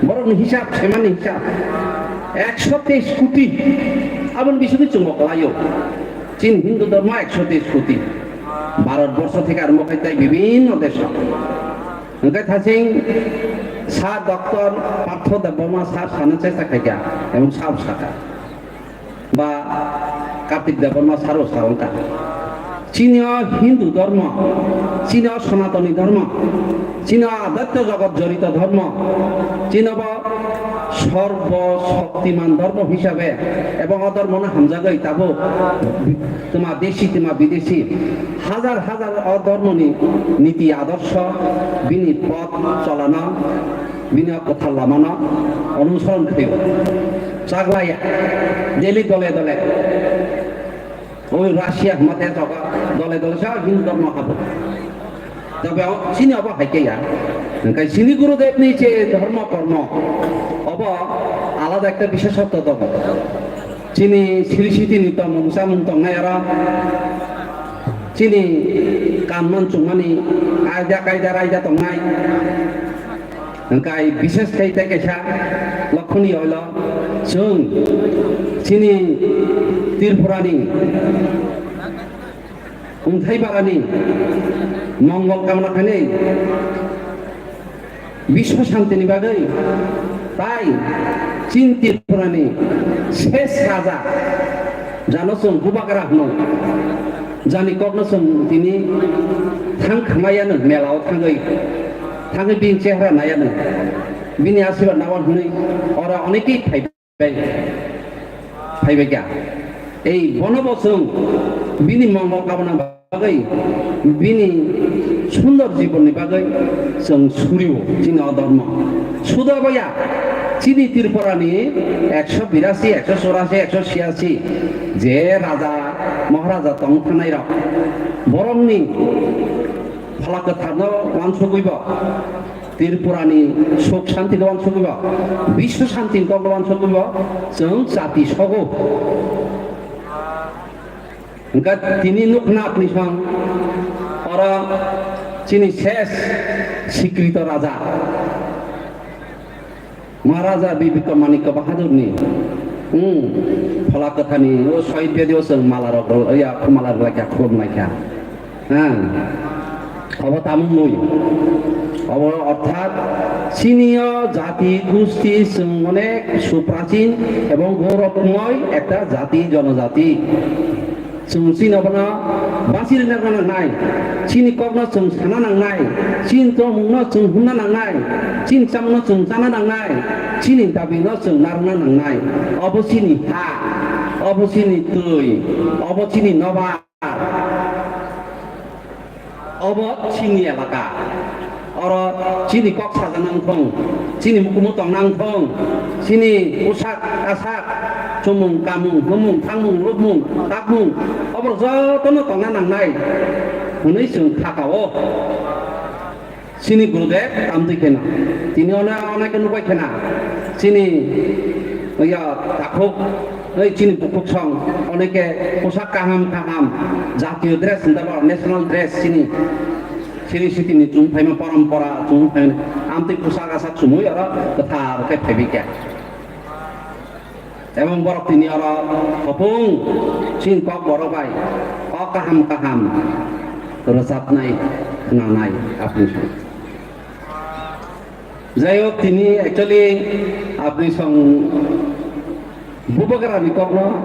বরং হিসাব সেমানি হিসাব 123 কোটি আপন বিশুদ্ধ চুম্বক লাইও চীন হিন্দু ধর্ম 123 কোটি ভারতবর্ষ থেকে আরম্ভ করতে বিভিন্ন দেশ থাকেন সার ডক্টর পার্থ দেববর্মা সার সানা চেষ্টা খাইকা এবং সাব শাখা বা কার্তিক দেববর্মা সারও সারঙ্কা চীনীয় হিন্দু ধর্ম চীনীয় সনাতনী ধর্ম চীনীয় আধ্যাত্ম জগৎ জড়িত ধর্ম চীনব সর্বশক্তিমান ধর্ম হিসাবে এবং অধর্ম হামজাগৈ তাবো তোমার দেশি তোমার বিদেশি হাজার হাজার অধর্মনি নীতি আদর্শ বিনি পথ চলানো বিনি কথা লামানো অনুসরণ করিব চাগলাইয়া ডেলি দলে দলে ওই রাশিয়া মতে দলে দলে সব হিন্দু ধর্ম খাবো তবে চিনি অব হাইকেয়া চিনি গুরুদেব নিচে ধর্ম কর্ম অব আলাদা একটা বিশেষত্ব দেব চিনি সিরিসিটি নিত মংসা মুংতং নাইরা চিনি কানমান চুমানি আয়দা কায়দা রায়দা তংনাই গাই বিশেষ খাইতে কেসা লক্ষণীয় হইল जों চিনি ত্রিপুরানি अन्थाइबारानि मंगल कामना खाने विश्व शांतिनि बागै ताई चीन त्रिपुरानि शेष राजा जानो जों गुबाग्रा हनो जानि कग्नो जों दिनै थांखांनायानो मेलाव थाङै बिनि चेहरा नायानो बिनि आशीर्वाद नावान हनै अरा अनेकै फाइबाय गया এই বনবসং বিনি মঙ্গল কামনা বাগৈ বিনি সুন্দর জীবননি বাগৈ जों सुरियो चीन धर्म सुदाबया चीनी त्रिपुरानि 182 184 186 जे राजा महाराजा तंखानाय र बरंनि फलाखो थानो वानसुगैब त्रिपुरानि सुख शांति वानसुगैब विश्व शांति वानसुगैब जों जाति सगौ Enggak tini nuknak nih bang orang sini ses sikrito raja Maharaja Bibi Manika Bahadur nih falak kata nih oh soal dia seng malar ya malar lagi aku mereka apa tamu nuy apa অর্থাৎ চীনীয় জাতি গোষ্ঠী অনেক সুপ্রাচীন এবং গৌরবময় একটা জাতি জনজাতি जों चीन अपना बासिर नागना नाय चीन कगना जों साना नांनाय चीन तो मुंगना जों हुना नांनाय चीन चामना जों जाना नांनाय चीन दाबिना जों नारना नांनाय अब चीनी हा अब चीनी तुय अब चीनी नबा अब चीनी एलाका और चीनी कक साजा नांथों चीनी मुकुमुतं नांथों चीनी उसाक आसाक चुमुं कामुं हुमुं थांमुं लुबमुं ताकमुं अबर जतनो तंना नांनाय हनै जों थाकाओ चीनी गुरुदेव तामदैखेना तिनि अनेक नुबाय खेना चीनी या ताखुक ओइ चीनी बुकुक सं अनेके पोशाक काहाम काहाम जातीय ड्रेस नेशनल ड्रेस चीनी Sini sini ni jumpai parampara jumpai anti pusaka sak semua ya ketar ke pebika. Emang borok ini orang kopung sin kok borok baik kok kaham terus naik kena naik apa sih? Zayok ini actually apa song bubagara ni kok no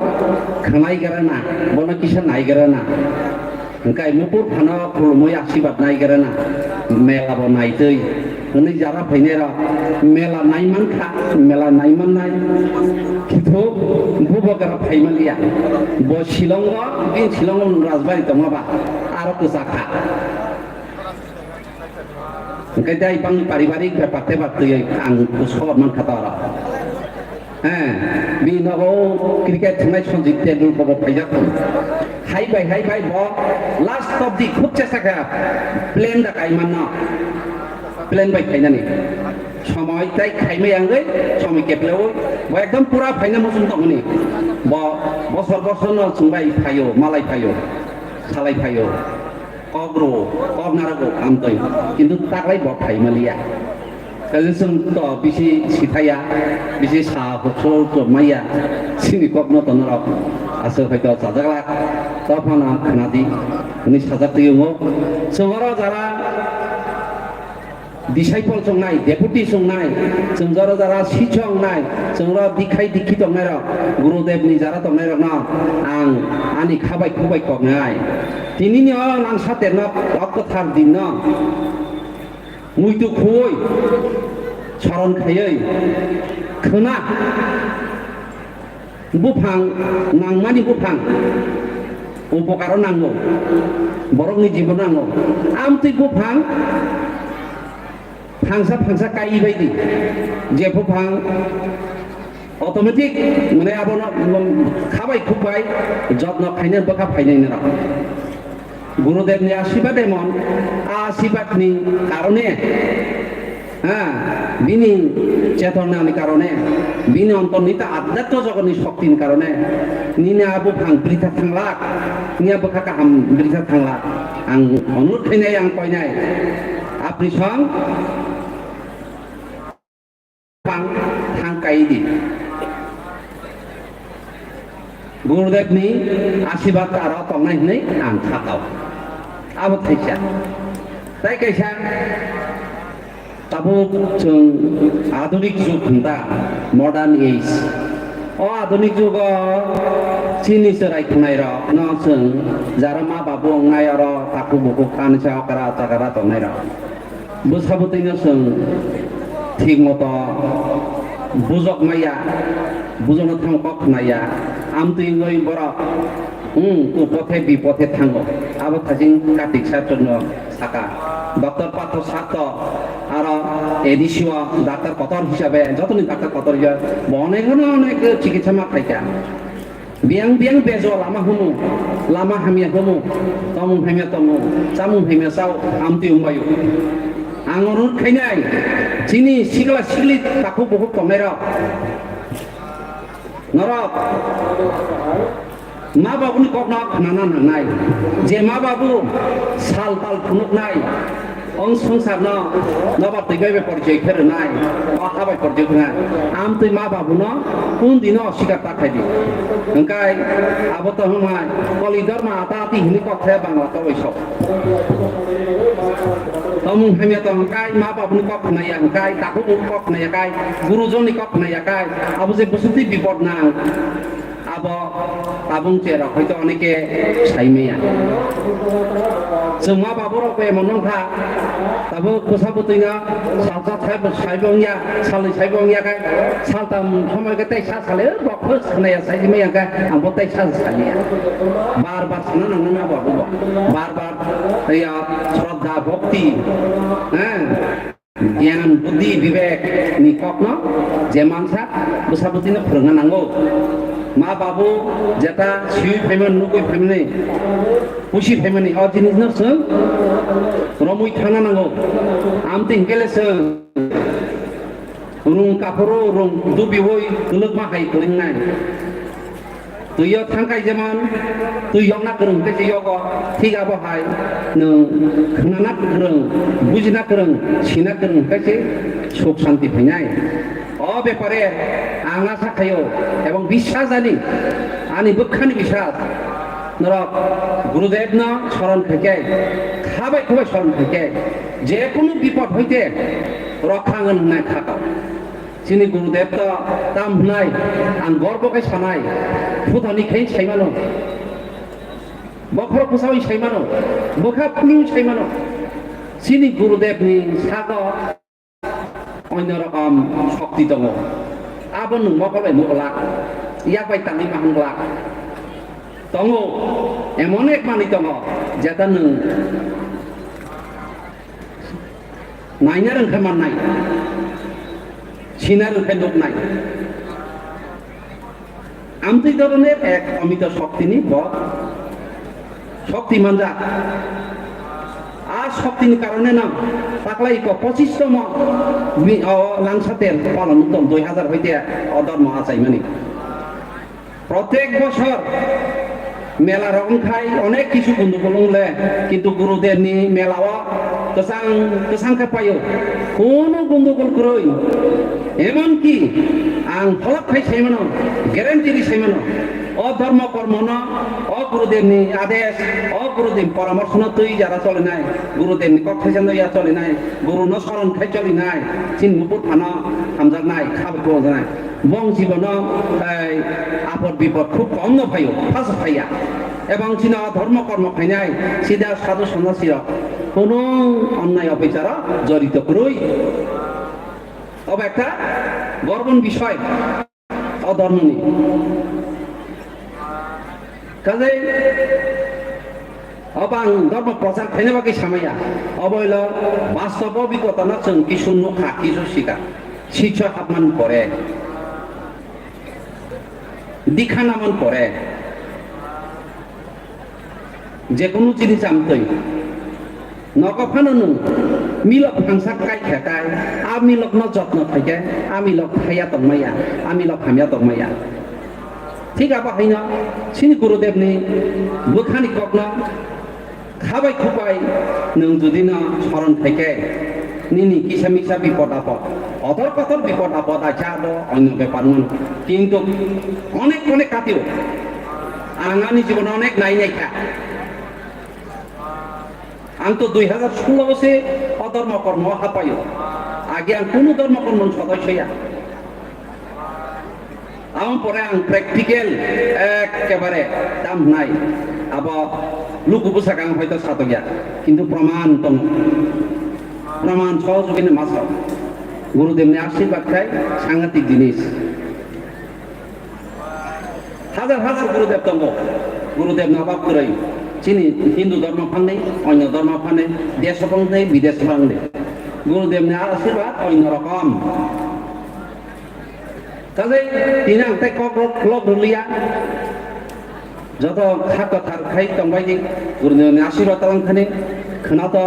kenai kerana bona kisah naik kerana Engkai mupur phana khulumoi aksibat nai garana mela bo nai tei hनै jara phainera mela nai mankha mela nai man nai kitho bubagara phaimalia bo shilongo bin shilongo rajbari tongaba aro kusaka engkai dai bang paribarik beparte batei ang kusor man khatara binago cricket thanai sonjit tendulkar bo phaijakon hai bai bo last of the khub chesa ka plane da kai manna plane bai khaina ni সময় তাই Jaime আঙ্গৈ সময় কেপলেও একদম পুরা ফাইনা মসুন তমনি বছর বছর চুংবাই ফাইও মালাই ফাইও সালাই ফাইও কগ্রো কগ নারাগো আমতই কিন্তু তাকলাই ব ফাইমালিয়া কাজে जों তো বিসি সিথাইয়া বিসি सा হচ্ছে তো মাইয়া সিনি কগ নতন রক আসে হয়তো সাজাগলা তফানা খানাদি উনি সাজাতেও जोंरो যারা disciple songnai deputy songnai जोंरो যারা শিক্ষক নাই जोंरो দিখাই দীক্ষিত নাই গুরুদেব নি যারা তংনাই না আং আনি খাবাই খুবাই কগনাই তিনি নি আং সাতে না অকথার দিন না মুইতু খুই সরণ খাयै खोना बुफां नांमानि बुफां उपकार नांगौ बरकनि जीवन नांगौ आमति बुफां फांसा फांसा काई बायदि जे बुफां अटोमेटिक माने आबनो खाबाय खुबाय जत्न खायनो बखा फायनायनो र गुरुदेवनि आशीर्बाद एमन आशीर्बादनि कारणे হ্যাঁ বিনি চেতনার কারণে বিনি অন্তর্নিহিত আধ্যাত্ম জগতের শক্তির কারণে নিনে আবু ভাং বৃথা থাংলা নিয়া বখা কাহাম বৃথা থাংলা আং অনুরোধ খাইনাই আং কইনাই আপনি সং ভাং থাংকাইদি गुरुदेवनि आशीर्बाद आरो तंनाय हनै आं थाकाव आबो थाइसा ताइ कैसा ताबो जों आधुनिक जुग होनदा मडार्न एज आधुनिक जुग चिनि सराय खुनाय र न जों जारा मा बाबु अंनाय र ताकु बुकु खानसा अकरा ताकरा तंनाय र बुसाबुतैनो जों ठीक मतो बुजक माया बुजनो थां कखनाया आमतुइ गय बरा उपथे बिपथे थांगो आबो थाजिं कार्तिक सात्रनो साका डॉक्टर पात्र सात्र आरो एडिसिवा डाक्टर कतर हिसाबे जतनि डाक्टर कतर हिया अनेक चिकित्सा मा खायका बियां बियां बेजो लामा हुनु लामा हामिया हुनु तमु हामिया तमु चामु हामिया साव आमतुइ उमायु आं अनुरोध खायनाय चिनि सिगला सिगलि ताखौ बहुत कमनाय र नरक मा बाबुनि कखना खाना नांनाय जे मा बाबु साल ताल फुनुकनाय अं संसार न नबा तैबाय परिचय फेरनाय हाबाय परिचय खुना आम तै मा बाबु न कुन दिन सिगार ताखायदि ओंखाय आबो त हमाय कलिदर मा ताति हिनि कथाया बांला तवैसो तमु हामिया त ओंखाय मा बाबुनि कखनाय ओंखाय ताखौ कखनाय काय गुरुजननि कखनाय काय आबो जे बुसुति बिपद ना आबो ताबुं चेरा हयतो अनेके साइमेया जों मा बाबु रबे मनंखा ताबो खोसाबुतैना सालसा थाइब साइबंया सालै साइबंया काय सालताम समय गते सा साले बखस खनाया साइमेया काय आंबो तै सा सालिया बार बार साना नंगना बाबु बार बार या श्रद्धा भक्ति हैं ज्ञान बुद्धि विवेक नि कखनो जे मानसा खोसाबुतैना फोरोंना नांगौ मा बाबु जेता सिउ फेमन नुकुइ फेमनि खुसि फेमनि अ जिनिस न जों रमुइ थाना नांगौ आमति हिंकेले जों रुं काफरो रुं दुबिवै गलक मा हाय कलिंनाय तुयो थांखाय जेमान तुयक ना गोरों ते यग ठीक आबो हाय नों खोनाना गोरों बुजिना गोरों सिना गोरों खायसे सुख शांति फैनाय बेपारे आंना साखायो एवं विश्वास जानी आनी बखानि विश्वास नरक गुरुदेव न शरण खायके खाबाय खुबाय शरण खायके जे कोनो विपद हইতে रक्षांगन होननाय थाकाव जोंनि गुरुदेव त दाम होनाय आं गर्बखाय सानाय फुथानिखाय सायमानो बखर फुसावै सायमानो बखा फुनिउ सायमानो जोंनि गुरुदेवनि सागा अन्य रकम शक्ति दङ आबो नों मकलाय मकला याबाय तानि माहंगला दङ एमन एक मानि दङ जेता नों नायनो रोंखा माननाय सिना रोंखा नुनाय आमति धरনের এক অমিত শক্তিনি বল শক্তিমান যা আর শক্তির কারণে না তাকলাই 25তম লাংসাতের পালন উত্তম 2000 হইতে অধর্ম আচাই মানে প্রত্যেক বছর মেলা রকম খাই অনেক কিছু বন্ধু বললে কিন্তু গুরুদেব নি মেলাও কেসাংকে পাইও কোনো বন্ধু বল করই এমনকি আং ফলক খাই সাইমানো গ্যারান্টি দি সাইমানো অধর্ম কর্ম না গুরুদেব নি আদেশ গুরুদেব পরামর্শ না তুই যারা চলে নাই গুরুদেব নি কথা জানো ইয়া চলে নাই গুরু ন শরণ খাই চলে নাই চিন মুকুট থানা হামজার নাই খাবে পাওয়া যায় বং জীবন আপদ বিপদ খুব কম ন ভাইও ফার্স্ট ভাইয়া এবং চিনা ধর্ম কর্ম খাইনাই সিধা সাধু সন্ন্যাসীরা কোনো অন্যায় অবিচার জড়িত করই তবে একটা গর্বন বিষয় অধর্ম নেই কাজে অবাং ধর্ম প্রচার খাইনে বাকি সামাইয়া অবৈল বাস্তব অভিজ্ঞতা না চোন কি শূন্য খা কিছু শিকা শিক্ষা হাতমান করে দীক্ষা নামান করে যে কোনো জিনিস আমতই নকফানো মিলক হাংসা কাই খেকাই আমি লক ন যত্ন থাকে আমি লক খাইয়া তংমাইয়া আমি লক হামিয়া তংমাইয়া ঠিক আবার হয় না সিনি গুরুদেব নি বুখানি কগ্ন খাবাই খুবাই নং যদি না স্মরণ থাকে নিনি কিসা মিসা বিপদ আপদ অধর কথর বিপদ আপদ আছে আরো অন্য ব্যাপার কিন্তু অনেক অনেক কাটিও আঙানি জীবনে অনেক নাই নাই খা আং তো 2016 বছরে অধর্ম কর্ম হাপাইও আগে আং কোনো ধর্ম কর্ম সদস্যয়া আমার পরে আং প্র্যাকটিক্যাল একেবারে দাম নাই আবার লুকু পোশাক আং হয়তো সাতগিয়া কিন্তু প্রমাণ তো প্রমাণ সহযোগিনী মাছ গুরুদেবনে আশীর্বাদ খায় সাংঘাতিক জিনিস হাজার হাজার গুরুদেব তঙ্গ গুরুদেব নবাব করাই চিনি হিন্দু ধর্ম ফান্ডে অন্য ধর্ম ফান্ডে দেশ ফান্ডে বিদেশ ফান্ডে গুরুদেবনে আশীর্বাদ অন্য রকম কাজে তিনি আংটাই কক রুলিয়া যত খাক কথার খাই তংবাই গুরুদেবনে আশীর্বাদ তালাংখানে খানা তো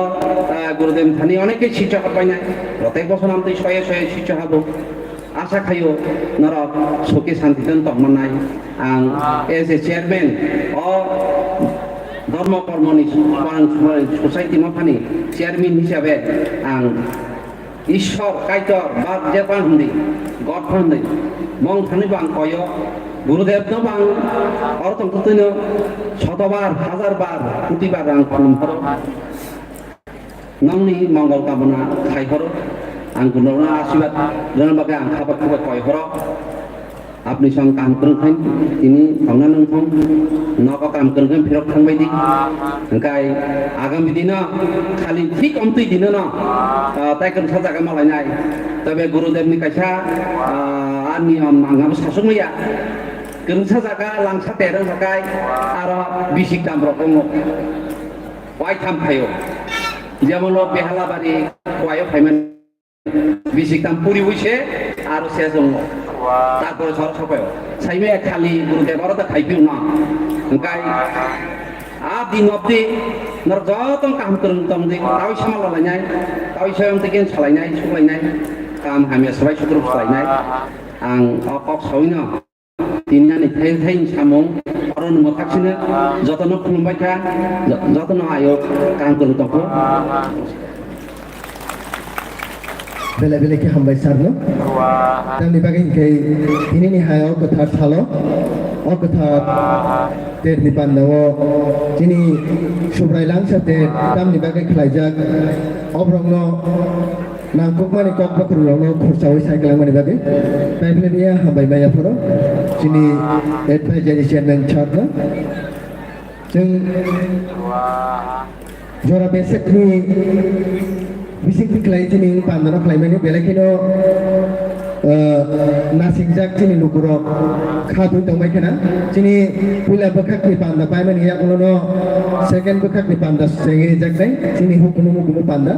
গুরুদেব থানি অনেকে শিক্ষা পাই নাই প্রত্যেক বছর আমি শয়ে শয়ে শিক্ষা হব আশা খাইও নরক সুখে শান্তিতে তখন নাই আং এজ এ চেয়ারম্যান অ ধর্ম কর্মনি সোসাইটি মাফানি চেয়ারম্যান হিসাবে আং ঈশ্বর কাইতর বা জেপান হন্দি গড হন্দি মং থানি বাং কয় গুরুদেব ন বাং অর্থ শতবার হাজারবার কোটিবার আং খুলুম হর নংনি মঙ্গল কামনা খাই হর আং গুণ আশীর্বাদ জানার বাকে আং খাবার খুবই কয় হর আপনি সঙ্গে কাম করুন তিনি ভাবনা নং নক কাম করুন ফেরত থাকবাই দি ওंखाय আগামী দিন খালি ঠিক অন্তই দিন না তাই কোন জায়গা মালাই নাই তবে গুরুদেবনি কাইসা আর নিয়ম আঙাবো শাসক মাইয়া কোনসা জায়গা লাংসা তেরো জায়গায় আর বিশিক দাম রকম ওয়াই থাম খাইও যেমন বেহালাবাড়ি ওয়াইও খাইমান বিশিক দাম পুরি হইছে আর শেষ দङ তারপরে সর সবাই সাইমে খালি গুরুদেব আর খাইপিও না ওंखाय আর দিন অবধি নর যত কাম করুন তমদি তাই সামালালাইনাই তাই সায়ম থেকে সালাইনাই সুলাইনাই কাম হামিয়া সবাই সুদ্রুপ সালাইনাই आं अकक सौनो तिनानि थाइ थाइ सामं अरन मथाखिनो जतन खुलुमबाय था जतन आयो काम करु तको बेले बेले के हामबाय सारनो तानि बागै के तिनिनि हायाव गोथार थालो अ गोथार तेरनि पान्दाव तिनि सुब्रायलां साथे तामनि बागै खलायजाक अब्रंनो नांगौक माने कक बखरुलावनो खरसावै साइकेलां माने बागै पाइपलाइनिया हामबाय मायाफोराव तिनि एडभाइजारि चेयारमेन सारनो जों जरा बेसेकनि बिसिंथि खालाय तिनि पान्दानो खालायमानि बेलेखिनो नासिंजाक तिनि लुकुरो खादु दंबाय खेना तिनि पुला बखाकनि पान्दा पाइमानि याकुनो सेकेन्ड बखाकनि पान्दा सेंगिरि जाकनाय तिनि हुकुनु मुकुनु पान्दा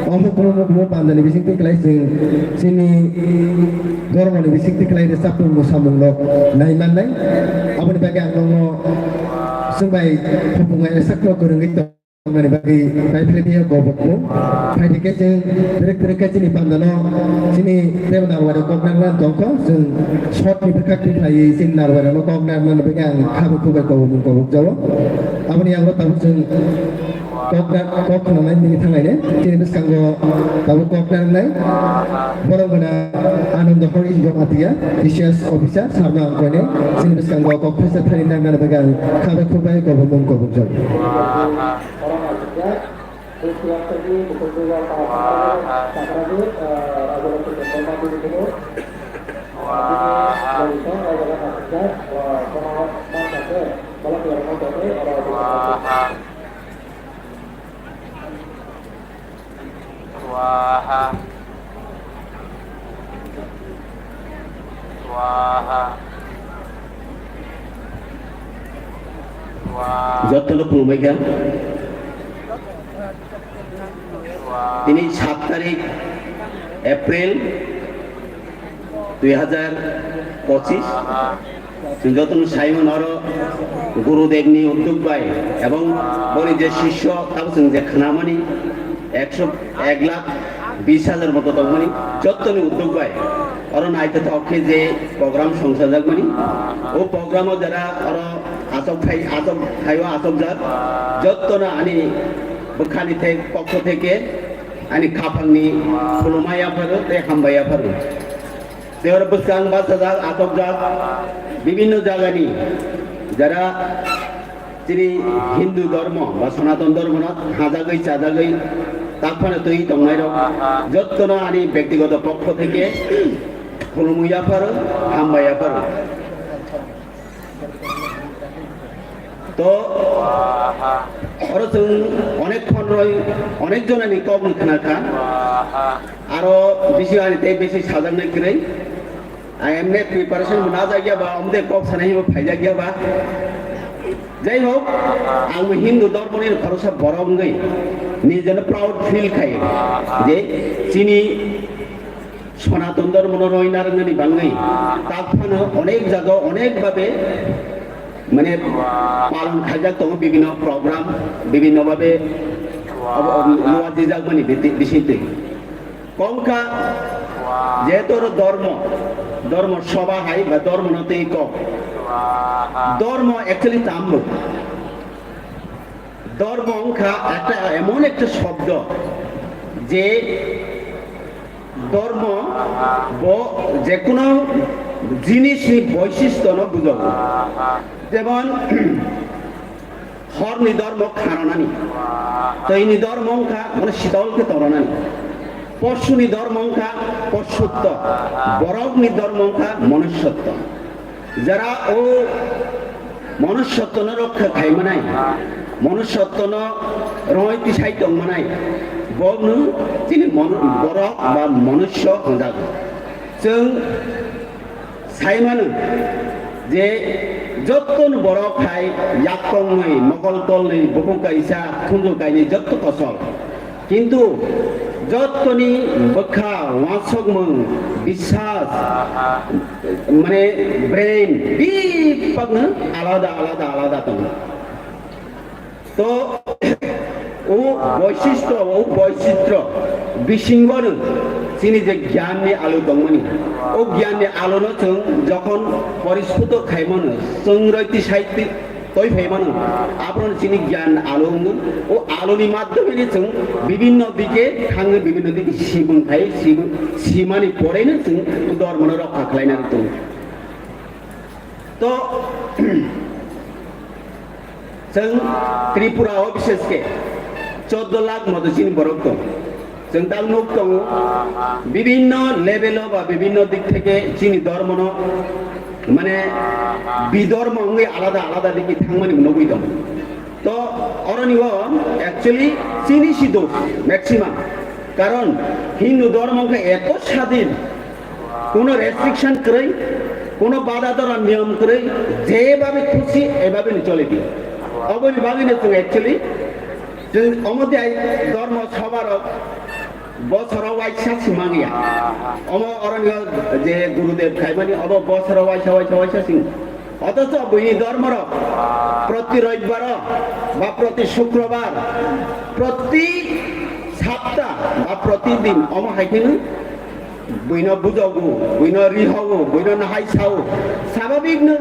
अ हुकुनु मुकुनु पान्दानि बिसिंथि खालाय जों तिनि धर्मनि बिसिंथि खालाय सापुं मुसामुंलो नायमाननाय आबनि बागै आंनो जोंबाय फुंगाय साख्लो गोरोङै Mani bagi kai dia gobokmu, kai di kecil, mereka sini pandano, sini dia menawar komponen tongko, sen shot ni berkat di kai sini nawar komponen mana bagian kamu kubur gobok Jawa, apa ni yang lo tahu sen komponen lain di tengah ini, sini bersanggo tahu komponen lain, orang mana anand hori jomatia, ICS officer sama aku ini, sini bersanggo komponen terhindar mana bagian kamu kubur gobok Jawa. যতটুকু ভূমিকা তিনি 7 তারিখ April 2025 যতন Simon আর গুরুদেবনি উদ্যোগ পায় এবং বলি যে শিষ্য তাবসং যে খানামানি 1,20,000 মতো তখনই যতনি উদ্যোগ পায় কারণ আইতে থাকে যে প্রোগ্রাম সংসার জাগমানি ও প্রোগ্রামও যারা আর আসব খাইও আসব যাক যতনা আনি বখানি থেকে পক্ষ থেকে আনি খাফাংনি খুলুমায়াফার হামবায়াফার দেওয়ার বসকাং বাসাজাক আসব যাক বিভিন্ন জায়গানি যারা যিনি হিন্দু ধর্ম বা সনাতন ধর্ম না হাজাগৈ চাজাগৈ তারপরে তৈ তংনাই যতনা আনি ব্যক্তিগত পক্ষ থেকে খুলুমুয়াফার হামবায়াফার তো অনেকক্ষণ রই অনেকজন আনি কম খানাখা আরো বেশি আনিতে বেশি সাজানো করে এমনি প্রিপারেশন না যাইয়া বা আমাদের কম সানাই ফাইজা গিয়া বা যাই হোক আমি হিন্দু ধর্মের ভরসা বরং গই নিজের প্রাউড ফিল খাই যে চিনি সনাতন ধর্ম রইনারঙ্গনি বাংলাই তারপরে অনেক জায়গা অনেকভাবে মানে পালন খাইজাক তো বিভিন্ন প্রোগ্রাম বিভিন্নভাবে লোয়া দিজাক মানে বিষয়তে কমকা যেহেতু ধর্ম সভা হাই বা ধর্ম নতেই কম ধর্ম অ্যাকচুয়ালি তাম্র ধর্ম অংখা একটা এমন একটা শব্দ যে ধর্ম যে কোনো জিনিসই বৈশিষ্ট্য ন বুঝাবো যেমন হরনি ধর্ম খারণানি তৈনি ধর্ম মানে শীতলকে তরণানি পশুনি ধর্ম পশুত্ব বরগ্নি ধর্ম মনুষ্যত্ব যারা ও মনুষ্যত্ব ন রক্ষা খাই মানাই মনুষ্যত্ব ন রয়তি সাহিত্য মানাই বগ্ন যিনি বরক বা মনুষ্য হজাগ जों সাইমানো যে যতন বড় খাই ইয়াকংই মগলতলনি বকুকাইসা খুঞ্জকাইনি যত কসল কিন্তু যতনি বখা ওয়াসকমং বিশ্বাস মানে ব্রেন বিপগ্ন আলাদা আলাদা আলাদা দं তো ও বৈচিত্র্য বিশৃঙ্খল চিনি যে জ্ঞাননি আলো দংমনি ও জ্ঞাননি আলো जों যখন পরিস্ফুট খাইমনো जों রৈতি সাহিত্য তৈ ফাইমানো আপনার চিনি জ্ঞান আলো ও আলোনি মাধ্যমে जों বিভিন্ন দিকে থাঙ্গে বিভিন্ন দিকে সিবুং খাই সীমানি পড়েনো जों ধর্ম রক্ষা খাইনা दं তো जों त्रिपुराও বিশেষকে 14 লাখ মতো চিনি বরক दं जों दा नुक दं বিভিন্ন লেভেল বা বিভিন্ন দিক থেকে চিনি ধর্ম মানে বিধর্ম আলাদা আলাদা দিকে থাকমানি নবই দं তো অরনিও অ্যাকচুয়ালি চিনি সিদ্ধ ম্যাক্সিমাম কারণ হিন্দু ধর্মকে এত স্বাধীন কোনো রেস্ট্রিকশন করে কোনো বাধা ধরা নিয়ম করে যেভাবে খুশি এভাবে চলে দিয়ে অবনি ভাবিনে जों অ্যাকচুয়ালি जों অমতে ধর্ম সবার বছরাও আইসা সিমাঙ্গিয়া অম অরণ্য যে গুরুদেব খাইমানি অব বছরাও আইসা সিং অথচ বৈনি ধর্মর প্রতি রবিবার বা প্রতি শুক্রবার প্রতি সপ্তাহ বা প্রতিদিন অমাহাইকেন বৈন বুঝাবো বৈন রিহাবো বৈন নাহাই সাও স্বাভাবিক না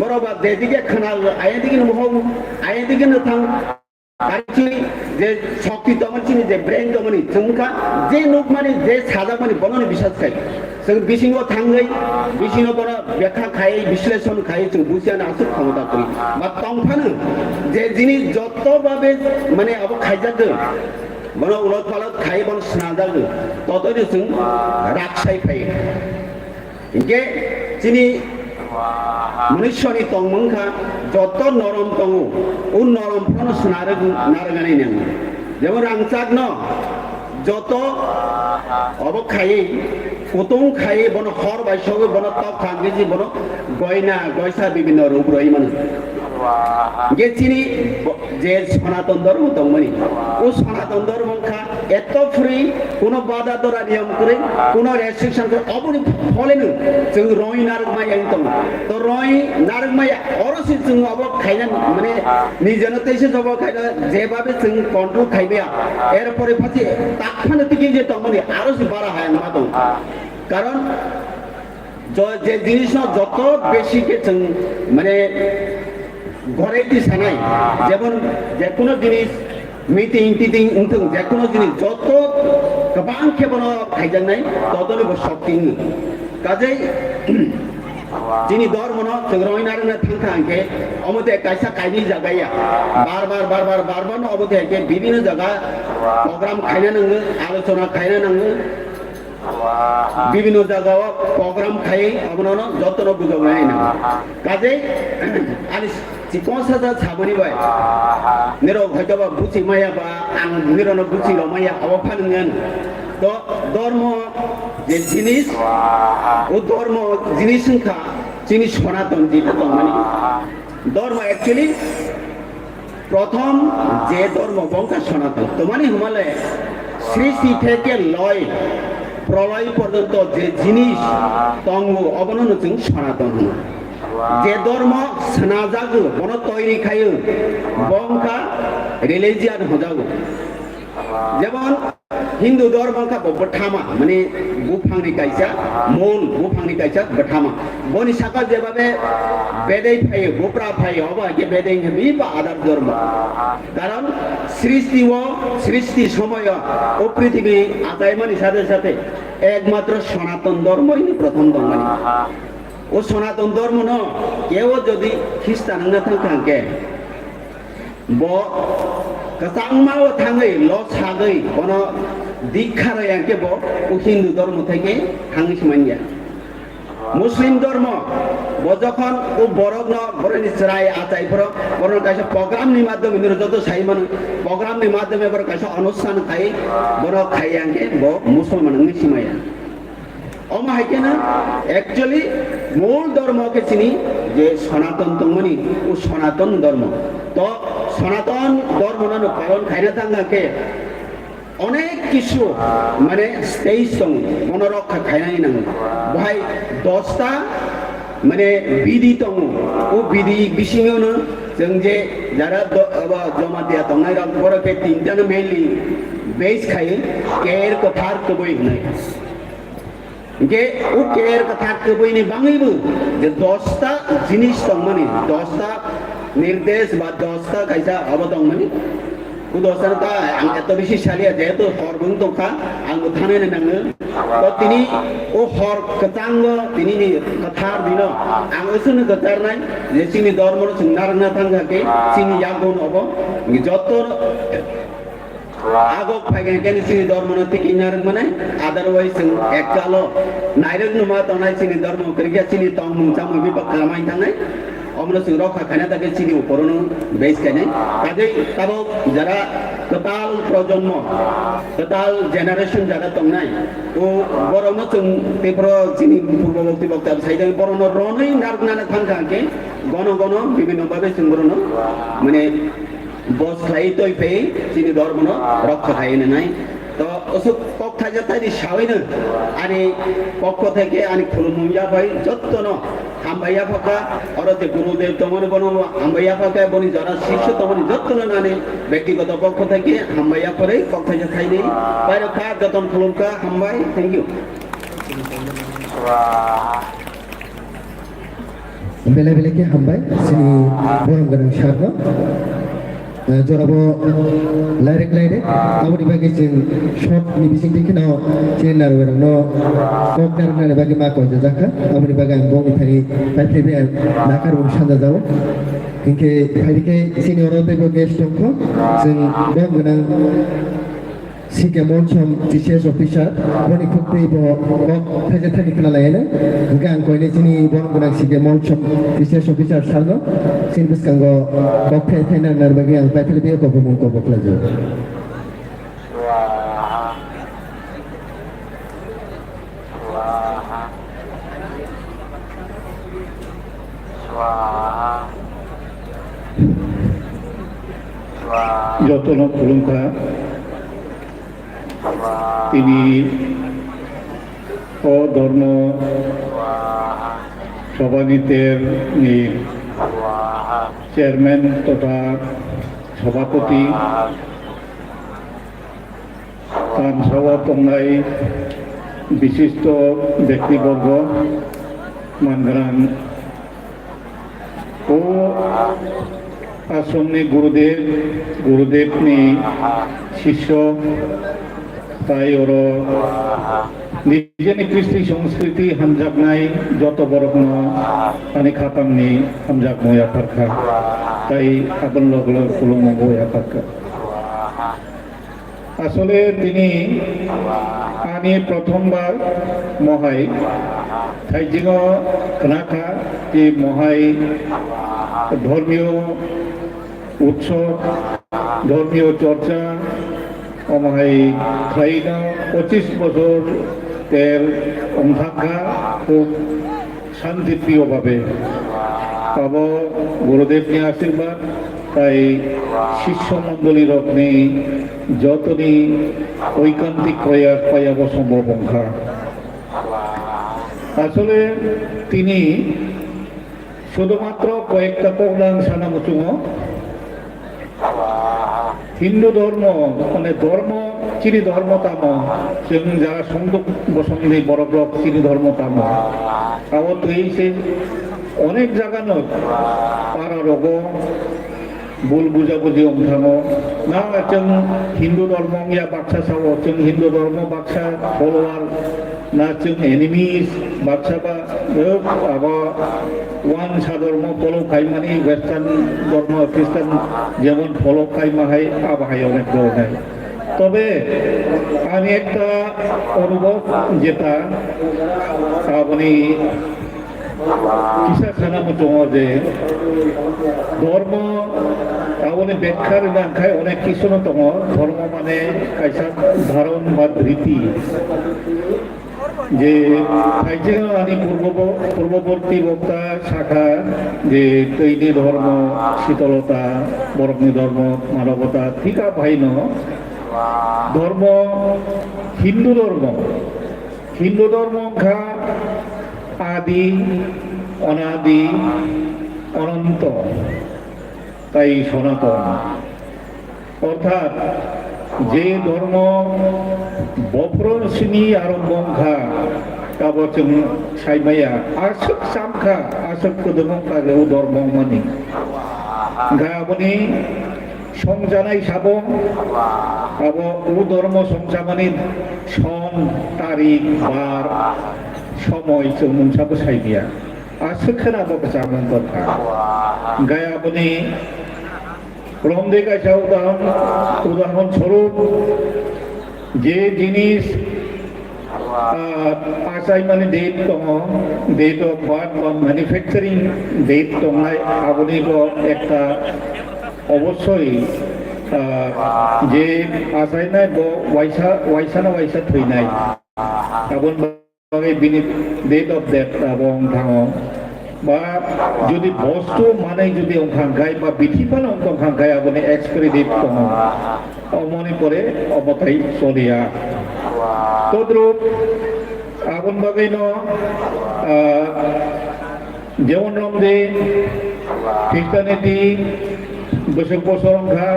বরাবর যেদিকে খানাবো আয়েদিকে মহাবো আয়েদিকে থাং actually যে শক্তি দমনচিনি যে ব্রেন দমনি जोंखा যে নুক মানে যে সাদা মানে বননি বিশ্বাস খাই जों বিসিংও থাঙ্গै বিসিংও বড় ব্যাখ্যা খাই বিশ্লেষণ খাই जों বুঝিয়ানো আসল ক্ষমতা করি বা তংফানো যে জিনিস যতভাবে মানে আব খাইজাগো বড় উলট পালট খাই বন স্নাজাগো ততই जों রাখসাই খাই ইনকে চিনি মনুষ্যনি তংমংখা যত নরম তং ও নরম ফন নারগানাই নেন যেমন রাংচাক ন যত অবক খাই কুতুং খাই বন হর বাইসগ বন তপ খাঙ্গেজি বন গয়না গয়সা বিভিন্ন রূপ রই মানে গে চিনি যে সনাতন ধর্ম তংমনি ও সনাতন ধর্মখা এত ফ্রি কোনো বাধা ধরা নিয়ম করে কোনো রেস্ট্রিকশন করে অবনি ফলেন जों রই নারগমাই একদম তো রই নারগমাই অরসি जों অবক খাইনা মানে নিজেন তেইছে জব খাইনা যেভাবে जों কন্ট্রোল খাইবে এরপরে ফাঁসি তাকফানে থেকে যে তংমনি আরসি বাড়া হয় না তো কারণ যে জিনিস যত বেশি কে जों মানে ঘরে কি সানাই যেমন যে কোনো জিনিস মিটিং টিটিং উঠুন যে কোনো জিনিস যত গোবাং খেবন খাইজান নাই ততই শক্তি কাজেই যিনি ধর্ম ন রই নারগনা থাংখা আঙ্কে অমতে কাইসা কাইনি জায়গায়া বারবার ন অমতে আঙ্কে বিভিন্ন জায়গা প্রোগ্রাম খাইনা নাঙ্গো আলোচনা খাইনা নাঙ্গো বিভিন্ন জায়গা প্রোগ্রাম খাই অবনন যত্ন বুঝাই না কাজেই আনি চিকনসাজা সাবনি বাই নিরো হয়তোবা বুঝি মায়া বা আং নিরন বুঝি রমায়া অবফানগেন তো ধর্ম যে জিনিস ও ধর্ম জিনিস সংখ্যা যিনি সনাতন যেটা তো মানে ধর্ম অ্যাকচুয়ালি প্রথম যে ধর্ম বংকা সনাতন তো মানে হিমালয় সৃষ্টি থেকে লয় প্রলয় পর্যন্ত যে জিনিস তঙ্গ অবনন जों সনাতন যে ধর্ম স্নাজাগো বন তৈরি খায় বংকা রিলিজিয়ান হজাগো যেমন হিন্দু ধর্মকা বঠামা মানে বুফাংনি কাইসা মূল বুফাংনি কাইসা বঠামা বনি সাকা যেভাবে বেদেই ফাই গোপরা ফাই হবা কে বেদেই হেবি বা আদার ধর্ম কারণ সৃষ্টি সময় ও পৃথিবী আদায়মানি সাথে সাথে একমাত্র সনাতন ধর্মই প্রথম ধর্ম ও সনাতন ধর্ম ন কেউ যদি খ্রিস্টান না থাকতে ব কাসাংমাও থাঙ্গै ল সাগै কোন দীক্ষা রয়াকে ব ও হিন্দু ধর্ম থেকে থাঙ্গি সমানিয়া মুসলিম ধর্ম ব যখন ও বরগ্ন বরনি চরাই আতাই পর বরন কাছে প্রোগ্রামনি মাধ্যমে যত সাইমান প্রোগ্রামনি মাধ্যমে বর কাছে অনুষ্ঠান খাই বর খাইয়াঙ্গে ব মুসলমান নি সিমায়া অমাহাইকেনা অ্যাকচুয়ালি মূল ধর্মকে চিনি যে সনাতন তংমনি ও সনাতন ধর্ম তো সনাতন ধর্ম নানো পালন খাইনা থাঙ্গাকে অনেক কিছু মানে স্টেজ সং মনোরক্ষা খাইনাই নাঙ্গ বহাই 10টা মানে বিধি তং ও বিধি বিসিङावनो जों जे যারা জমা দিয়া তংনাই রাম বরকে 3টা মেইনলি বেস খাই কের কথার কবই নাই যে ও কের কথার কবই নি বাঙাইবো যে 10টা জিনিস তংমানি 10টা নির্দেশ বা 10টা কাইসা অবদং মানে ও 10টা তা এত বেশি শালিয়া যেহেতু হরবং তখা আং থানে নাঙ্গো তো তিনি ও হর কতাঙ্গ তিনি কথার দিন আং ওসুন কথার নাই যে তিনি ধর্ম নারনা থাঙ্গাকে তিনি ইয়াগুন অব যত আগক ফাইগে কেন তিনি ধর্ম থেকে ইনার মানে আদারওয়াইজ এককালো নাইরক নুমা তনাই তিনি ধর্ম করিয়া তিনি তং মুংচাম বিপক খামাই থানাই অমন जों রক্ষা খানা তাকে চিনি উপরনো বেস খানে কাজে তাবো যারা টোটাল প্রজন্ম টোটাল জেনারেশন যারা তংনাই ও বরং जों পেপর চিনি পূর্ববর্তী বক্তব্য সাইডে বরং রনই নারগনানা থাঙ্গাকে গণ গণ বিভিন্ন ভাবে जों বরং মানে বস খাই তৈ পে চিনি ধর্ম রক্ষা খাইনে নাই তো ওসব পক্ষা যাতাই সাইনে আনি পক্ষ থেকে আনি খুলমুইয়া ভাই যত্ন হামবাইয়া ফাঁকা অরতে গুরুদেব তমন বন হামবাইয়া ফাঁকা বনি যারা শিষ্য তমনি যত্ন নানে ব্যক্তিগত পক্ষ থেকে হামবাইয়া করে কথা খাই নেই বাইরে খা যতন খুলুনকা হামবাই thank you bele ke hambai sini borong garang sharno jorabo laire aboni bagi jeng short ni bising dikino chen naru garang no kok naru bagi ma ko jaka aboni bagi ang bong ithari paithebe nakar bong sanda jabo kinke phaidike sini orote bo guest tongko jeng bong garang Sike Moncham TCS officer boni khukti bo kok thaje thani kana laina gang koine chini bon gunang Sike Moncham TCS officer salno sin biskango kok thai nar bagi ang pathil be ko bumung ko boklajo যতন পুলুঙ্কা তিনি অধর্ম সভানীতির chairman তথা সভাপতি তান সভা তংনাই বিশিষ্ট ব্যক্তিবর্গ মানগ্রাম ও आश्रमनि गुरुदेवनि शिष्य ताई ओरो निजेनि कृष्टि संस्कृति हामजागनाय जत बरखनो आनि खातामनि हामजागनाय आफारखा ताई आबन लग लग खुलुमगो आफारखा আসলে তিনি আনি প্রথমবার মহাই থাইজিং খনাখা যে মহাই ধর্মীয় উৎসব ধর্মীয় চর্চা মহাই খাইন 25 বছর তেল অংথাখা খুব শান্তিপ্রিয়ভাবে পাব গুরুদেবনি আশীর্বাদ তাই শিষ্য মণ্ডলী রত্নে যতনি ঐকান্তিক প্রয়াস পাইব সম্ভব সংখ্যা আসলে তিনি শুধুমাত্র কয়েকটা প্রোগ্রাম সানামুচুঙ হিন্দু ধর্ম মানে ধর্ম চিনি ধর্ম তাম जों যারা সংযোগ বসন্তি বড়গ্রহ চিনি ধর্ম তাম আবার তুই সে অনেক জায়গানো পারা রোগ ভুল বুঝাবুঝি অংশানো না जों হিন্দু ধর্ম ইয়া বাক্সা সাও जों হিন্দু ধর্ম বাক্সা ফলোয়ার না जों এনিমিস বাক্সা বা আবার ওয়ান সাধর্ম ফলো খাই মানে ওয়েস্টার্ন ধর্ম খ্রিস্টান যেমন ফলো খাই মাহাই আবহাই অনেক ধরনের তবে আমি একটা অনুভব যেটা আপনি কিসা খানা মতো যে ধর্ম আপনি ব্যাখ্যার ব্যাখ্যায় অনেক কিছু নতম ধর্ম মানে কাইসা ধারণ বা ধৃতি যে আনি পূর্ববর্তী বক্তা শাখা যে তৈরি ধর্ম শীতলতা বরগ্নি ধর্ম মানবতা ঠিকা ভাইন ধর্ম হিন্দু ধর্ম ঘা আদি অনাদি অনন্ত তাই সনাতন অর্থাৎ যে ধর্ম বপ্রশ্নী আরম্ভ ঘা কাবচং সাইমায়া আসক সামখা আসক কদমং কালেও ধর্ম মানি গাবনি সংজানাই সাবং আব ও ধর্ম সংসামানি সন তারিখ বার সময় চমুন সাবো সাইবিয়া আসখনা বক চামন কথা গায়াবনি রমদে গাইছা উদাহরণ স্বরূপ যে জিনিস আসাই মানে ডেট দङ ডেট অফ বার্থ বা ম্যানুফ্যাকচারিং ডেট দङাই আপনি একটা অবশ্যই যে আসাই নাই ওয়াইসা থৈনাই আপন বিনি ডেট অফ ডেথ এবং থাঙ বা যদি বস্তু মানে যদি অংখাঙ্গাই বা বিধিপাল অংখাঙ্গাই আপনি এক্সপায়ারি ডেট দङ মনে পড়ে অবতাই চলিয়া তদ্রূপ আপন বাগেন যেমন রমদে খ্রিস্টানিটি বছর সংখ্যা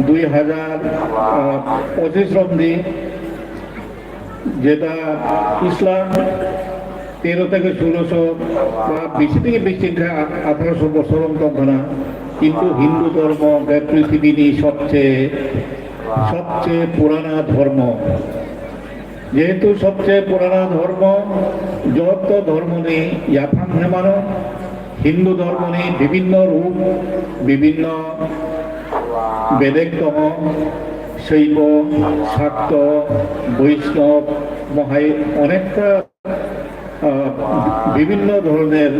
2025 রমদে, যেটা ইসলাম 13 থেকে 1600 বা বেশি থেকে বেশি 1800 বছর সংখ্যা, কিন্তু হিন্দু ধর্ম পৃথিবীর সবচেয়ে পুরানা ধর্ম। যেহেতু সবচেয়ে পুরানা ধর্ম, যত ধর্ম নেই ইয়াথাং হেমানো, হিন্দু ধর্ম নেই বিভিন্ন রূপ, বিভিন্ন বেদেকতম, শৈব, শাক্ত, বৈষ্ণব, মহাই অনেকটা বিভিন্ন ধরনের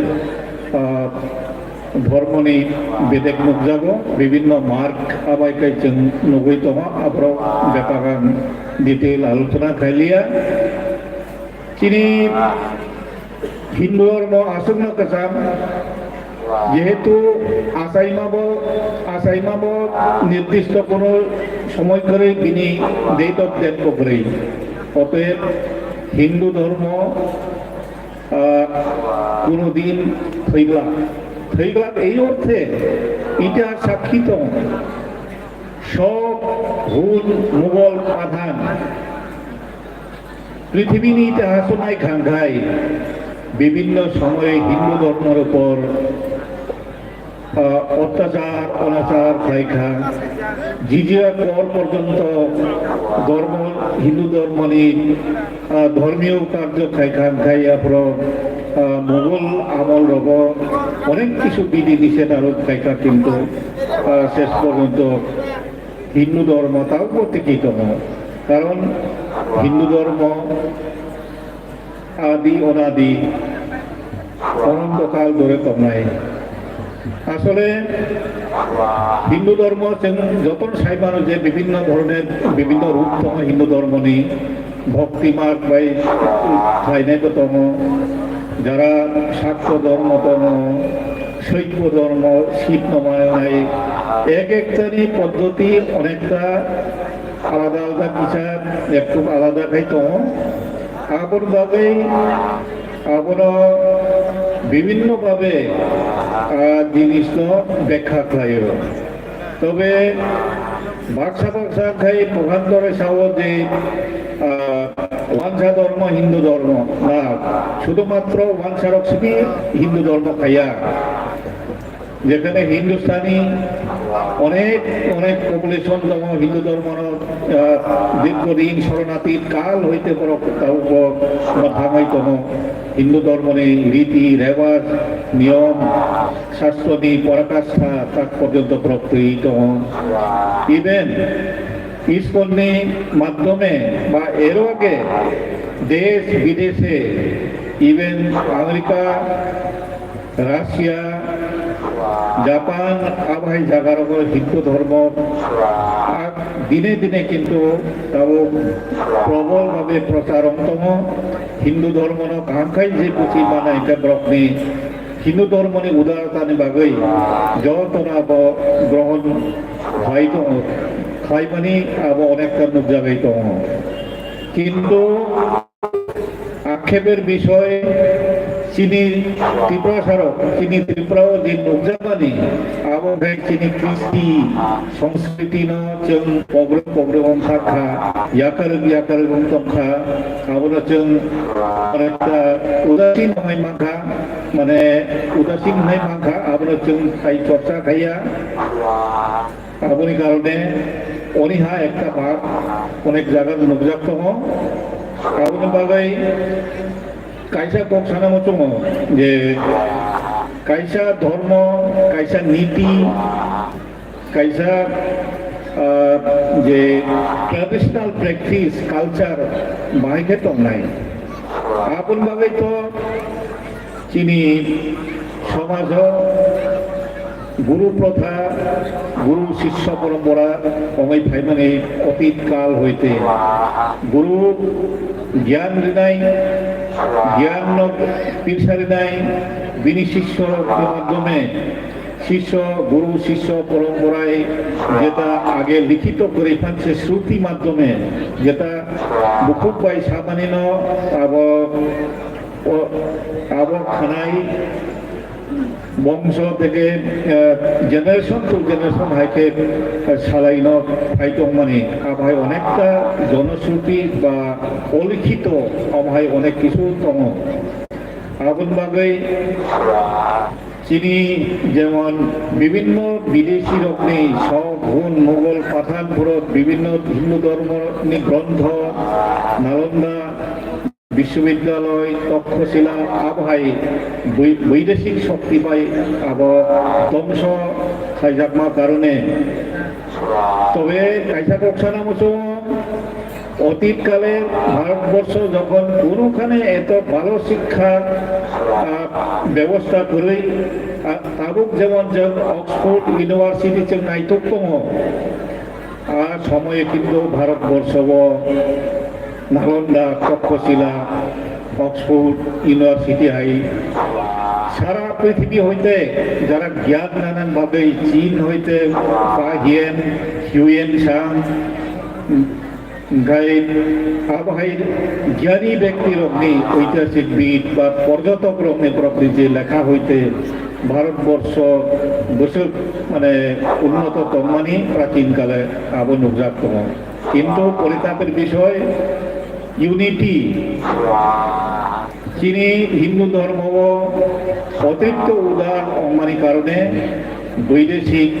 ধর্ম নেই বেদেক নুকজাগো বিভিন্ন মার্ক আবাইকাই जों नुगै दङ आब्राव बेपागां डिटेल आलोचना खालिया चिनी हिंदू धर्म आसुगनो कसाम যেহেতু আসাইমাবো নির্দিষ্ট কোনো সময় করে বিনি ডেট অফ ডেথ করে, অতএব হিন্দু ধর্ম কোনোদিন থৈগলা এই অর্থে ইতিহাস সাক্ষিত সব হুন মুঘল পাঠান পৃথিবীর ইতিহাস নাই খাঙ্গাই বিভিন্ন সময়ে হিন্দু ধর্মের উপর অত্যাচার অনাচার খাইখা জিজিয়া কর পর্যন্ত হিন্দু ধর্মনি ধর্মীয় কার্য খাইয়া পর মোগল আমল রব অনেক কিছু বিধি নিষেধ আরোপ খাইখা, কিন্তু শেষ পর্যন্ত হিন্দু ধর্ম তাও প্রতীকিত হয়। কারণ হিন্দু ধর্ম আদি অনাদি অনন্তকাল ধরে কমায়। আসলে হিন্দু ধর্ম যতন সাইবানো যে বিভিন্ন ধরনের বিভিন্ন রূপতম হিন্দু ধর্ম নি ভক্তি মার্গ বাই সাইনাইতম, যারা শাক্ত ধর্মতম, শৈব ধর্ম, শিব নমায়নাই এক একটানি পদ্ধতি অনেকটা আলাদা আলাদা বিচার একটু আলাদা খাইতম আপন ভাবে বিভিন্নভাবে জিনিস ব্যাখ্যা খায়। তবে বাক্সা খাই প্রধানতরে সাহ যে ওয়ানসা ধর্ম হিন্দু ধর্ম না, শুধুমাত্র ওয়ানসা রক্সি হিন্দু ধর্ম খাইয়া, যেখানে হিন্দুস্তানি অনেক অনেক পপুলেশন তম হিন্দু ধর্ম দীর্ঘদিন শরণার্থীর কাল হইতে থামাইতম হিন্দু ধর্মনি রীতি রেওয়াজ নিয়ম শাস্ত্রনি পরাকাষ্ঠা তাক পর্যন্ত প্রক্রিত ইভেন ইস্কননি মাধ্যমে বা এর আগে দেশ বিদেশে ইভেন আমেরিকা, রাশিয়া, জাপান আবাই জায়গার উপর হিন্দু ধর্ম দিনে দিনে কিন্তু তাও প্রবলভাবে প্রচারতম হিন্দু ধর্ম কাঙ্ক্ষাই যে পুঁথি বানাই ব্রকনি হিন্দু ধর্মনি উদারতানি বাগৈ যতন আব গ্রহণ হয় দङ খাইমানি আব অনেকটা নুকজাগাই দङ, কিন্তু আক্ষেপের বিষয় চিনি ত্রিপুরা স্মারক চিনি ত্রিপুরাও যে নুকজামানি আবো চিনি কৃষ্টি সংস্কৃতি নং পগ্রম শাখা ইয়াকার তংখা আবো जों অনেকটা উদাসীন হয় মাখা মানে উদাসীন হয় মাখা আবো जों খাই চর্চা খাইয়া আবনি কারণে অনিহা একটা ভাগ অনেক জায়গার নুকজাক দङ আবনি বাগৈ কাইসা কক সানামো दङ যে কাইসা ধর্ম কাইসা নীতি কাইসা যে ট্রেডিশনাল প্র্যাকটিস কালচার বাহিকে দংনাই আপন ভাবে তো চিনি সমাজ গুরু প্রথা গুরু শিষ্য পরম্পরা অমাই ফাইমানে অতীত কাল হইতে গুরু জ্ঞান রিনাই জ্ঞান পিরসারি নাই বিনি শিষ্যর মাধ্যমে শিষ্য গুরু শিষ্য পরম্পরায় যেটা আগে লিখিত করে ফানছে শ্রুতি মাধ্যমে যেটা বুকুক বাই সামানিন আব খানাই বংশ থেকে জেনারেশন টু জেনারেশন হাইকে সালাইন ফাইটং মানে আবহাই অনেকটা জনশ্রুতি বা অলিখিত আবহাই অনেক কিছু দङ আগুন বাগৈ চিনি যেমন বিভিন্ন বিদেশি রকমে সব হুন মোগল পাঠানপুরত বিভিন্ন হিন্দু ধর্মনি গ্রন্থ নালন্দা বিশ্ববিদ্যালয় তক্ষশিলা আবহাই বৈদেশিক শক্তি পাই আব ধ্বংস খাইজাকমা কারণে তবে কাইসা কক্সানা মতো অতীতকালে ভারতবর্ষ যখন কোনোখানে এত ভালো শিক্ষা ব্যবস্থা করে তাবুক যেমন অক্সফোর্ড ইউনিভার্সিটি जों नायथक दङ আর সময়ে কিন্তু ভারতবর্ষ নালন্দা তক্ষশিলা অক্সফোর্ড ইউনিভার্সিটি হাই সারা পৃথিবী হইতে যারা জ্ঞান নানান ভাবে চীন হইতে হিয়েন হিউয়েন সাং আবহাই জ্ঞানী ব্যক্তির অগ্নি ঐতিহাসিকবিদ বা পর্যটক রগ্নি প্রকৃতি লেখা হইতে ভারতবর্ষ বছর মানে উন্নত তমানি প্রাচীনকালে আবু নুজাত দङ কিন্তু পরিতাপের বিষয় ইউনিটি চিনি হিন্দু ধর্ম অতিরিক্ত উদার অমানি কারণে বৈদেশিক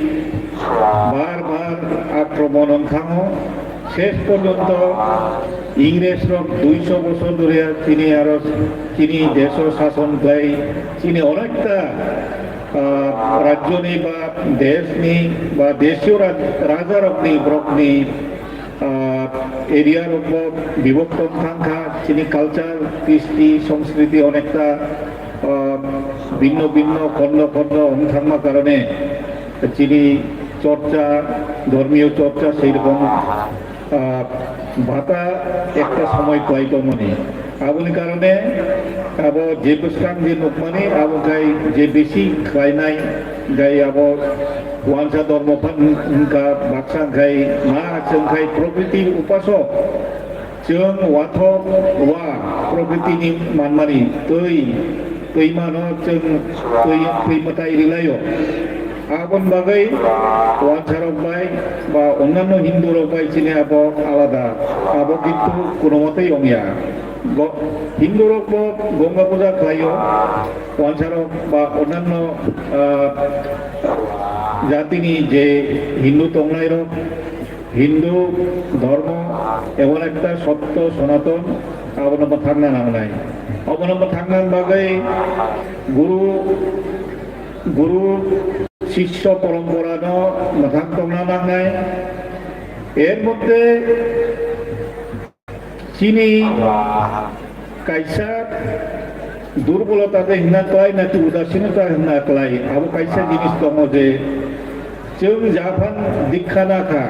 বারবার আক্রমণ খামো শেষ পর্যন্ত ইংরেজরা 200 বছর ধরে চিনি দেশ শাসন খাই চিনি অনেকটা রাজ্য নেই বা দেশ নেই বা দেশীয় রাজার অগ্নি ব্রকনি এরিয়ার উপর বিভক্ত থাকা চিনি কালচার কৃষ্টি সংস্কৃতি অনেকটা ভিন্ন ভিন্ন খণ্ড খণ্ড থাকার কারণে চিনি চর্চা ধর্মীয় চর্চা সেই রকম ভাতা একটা সময় কয়তো মনে আবুনি কারণে আব যে বুসকাং যে নকমানি আবু গাই যে বেশি খাই নাই গাই আব ওয়ানসা ধর্ম ফানকা বাক্সা গাই মা जों गाय প্রকৃতির উপাসক जों ওয়াথক ওয়া প্রকৃতিনি মানমানি তৈ মানো जों তৈ মাতাই রিলায় আবন বাগৈ ওয়ানসা রকবাই বা অন্যান্য হিন্দু রকবাই চিনে আব আলাদা আব কিন্তু কোনো মতেই অমিয়া হিন্দু রক গঙ্গা পূজা খাইও ওয়ানসা রক বা অন্যান্য জাতিনি যে হিন্দু তংনাই রক হিন্দু ধর্ম এমন একটা সত্য সনাতন অবলম্বন থাকনা নাংনাই অবলম্বন থাকনার বাগৈ গুরু শিষ্য পরম্পরা মাথান তংনা নাংনাই এর মধ্যে চিনি কাইসা দুর্বলতাতে হিনাকলাই নাকি উদাসীনতা হিনাকলাই আবু কাইসা জিনিস দङ যে जों जाफान दीक्षा नाखा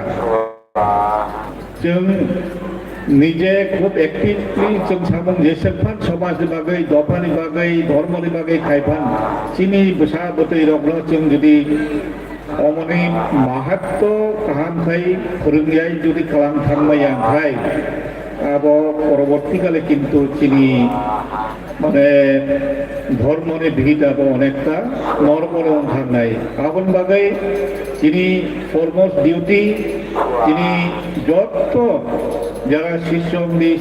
जों निजे खूब एक्टिवली जों सामं जेसेबां समाज बागै दफानि बागै धर्मनि बागै खायफान चिनि बसा बतै रग्न जों जुदि अमनि माहात्म काहाम खाय फोरोंनाय जुदि खालाम थांबायाखाय आब परवर्तीकाले किन्तु चिनि মানে ধর্মনে ভিত আব অনেকটা নরবরে থাকনাই আবন বাগৈ চিনি ফরমোস্ট ডিউটি চিনি যত যারা শিষ্য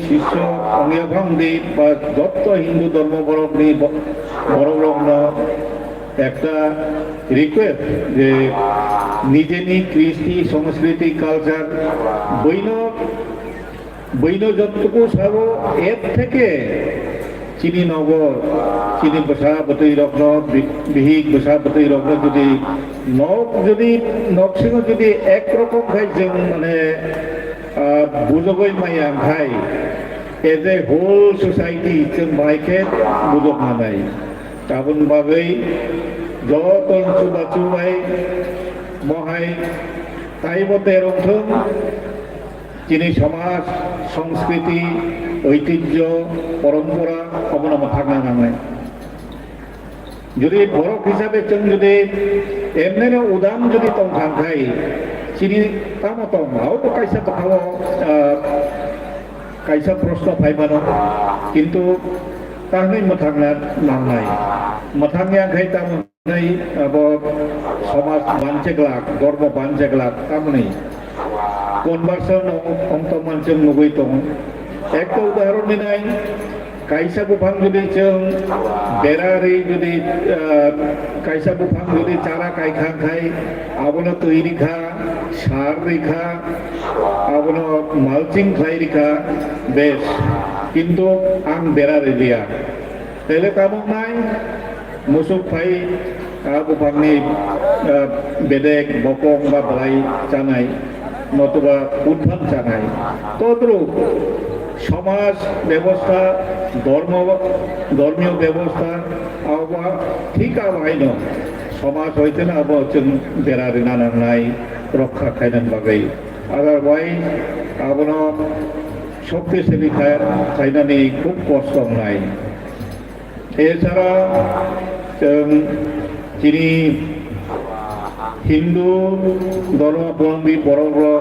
শিষ্য অঙ্গী বা যত হিন্দু ধর্ম বড়গ্ন একটা রিকোয়েস্ট যে নিজেনি কৃষ্টি সংস্কৃতি কালচার বৈন যতটুকু সাব এর থেকে চিনি নগর চিনি বসা বতৈ রগ্ন বিহিক বসা বতৈ রগ্ন যদি নকশিং যদি একরকম খাই जों মানে বুঝগৈ মাইয়া খাই এজ এ হোল সোসাইটি जों बायखे বুঝক নাই তাবন বাগৈ যতন চুবাচুবাই মহাই তাইবতে রংথং চিনি সমাজ সংস্কৃতি ঐতিহ্য পরম্পরা অবলম্বন থাকনা নাংনাই যদি বড় হিসাবে जों যদি এমনি উদাম যদি তংখাই চিনি তামতং আও কাইসা কথাও কাইসা প্রশ্ন ফাইবানো কিন্তু তাহলে মথাংনা নাংনাই মথাংয়া খাই তাম नै अब समाज बानचेग्लाक धर्म बानचेग्लाक तामनि कनभार्सन अंत मानसिम नुगै दं एक उदाहरण दिनाय kaisa bufang judi jeung berari judi kaisa bufang judi cara kai khang khai abono toiri kha sar rikha abono mulching khai rikha besh kintu ang berari dia tele kamong nai musuk phai bufang ni bedek bokong ba balai chanai নতুবা উদ্ধান জানাই তদ্রূপ সমাজ ব্যবস্থা ধর্মীয় ব্যবস্থা আবহাওয়া ঠিক আবহাওয়াইন সমাজ হইতে না আবহাওয়া जों বেড়ারে নানান নাই রক্ষা খাইনান বাগै আদারওয়াইজ আবনো শক্তিশালী খাইনানি খুব কষ্ট নাই এছাড়া जों যিনি হিন্দু ধর্মাবলম্বী বড়রা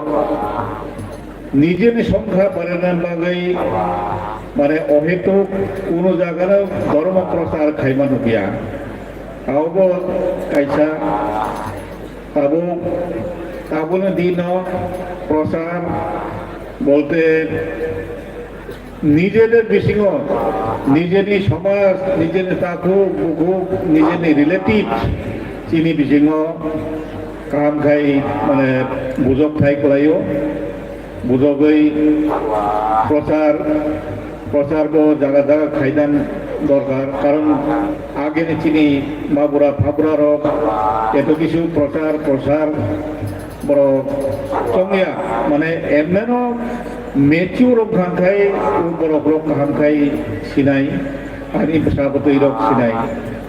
নিজের সংখ্যা বাড়ানোর বাগै মানে অহেতুক কোনো জায়গার ধর্ম প্রচার খাইমানো গিয়া আব কাইসা তাবনে দিন প্রচার বলতে নিজেদের বিসিং নিজেরই সমাজ নিজের তাকু বুকু নিজের রিলেটিভ চিনি বিসিং কাম খাই মানে বুজক খাই কলাইও বুজগৈ প্রচার জায়গা জায়গা খাইদান দরকার কারণ আগে চিনি মাবুরা ফাবুরার এত কিছু প্রচার বড় চঙ্গিয়া মানে এমন মেচিউর খাই বড় রোগ খাই সিনাই আর পেশাগত রোগ সিনাই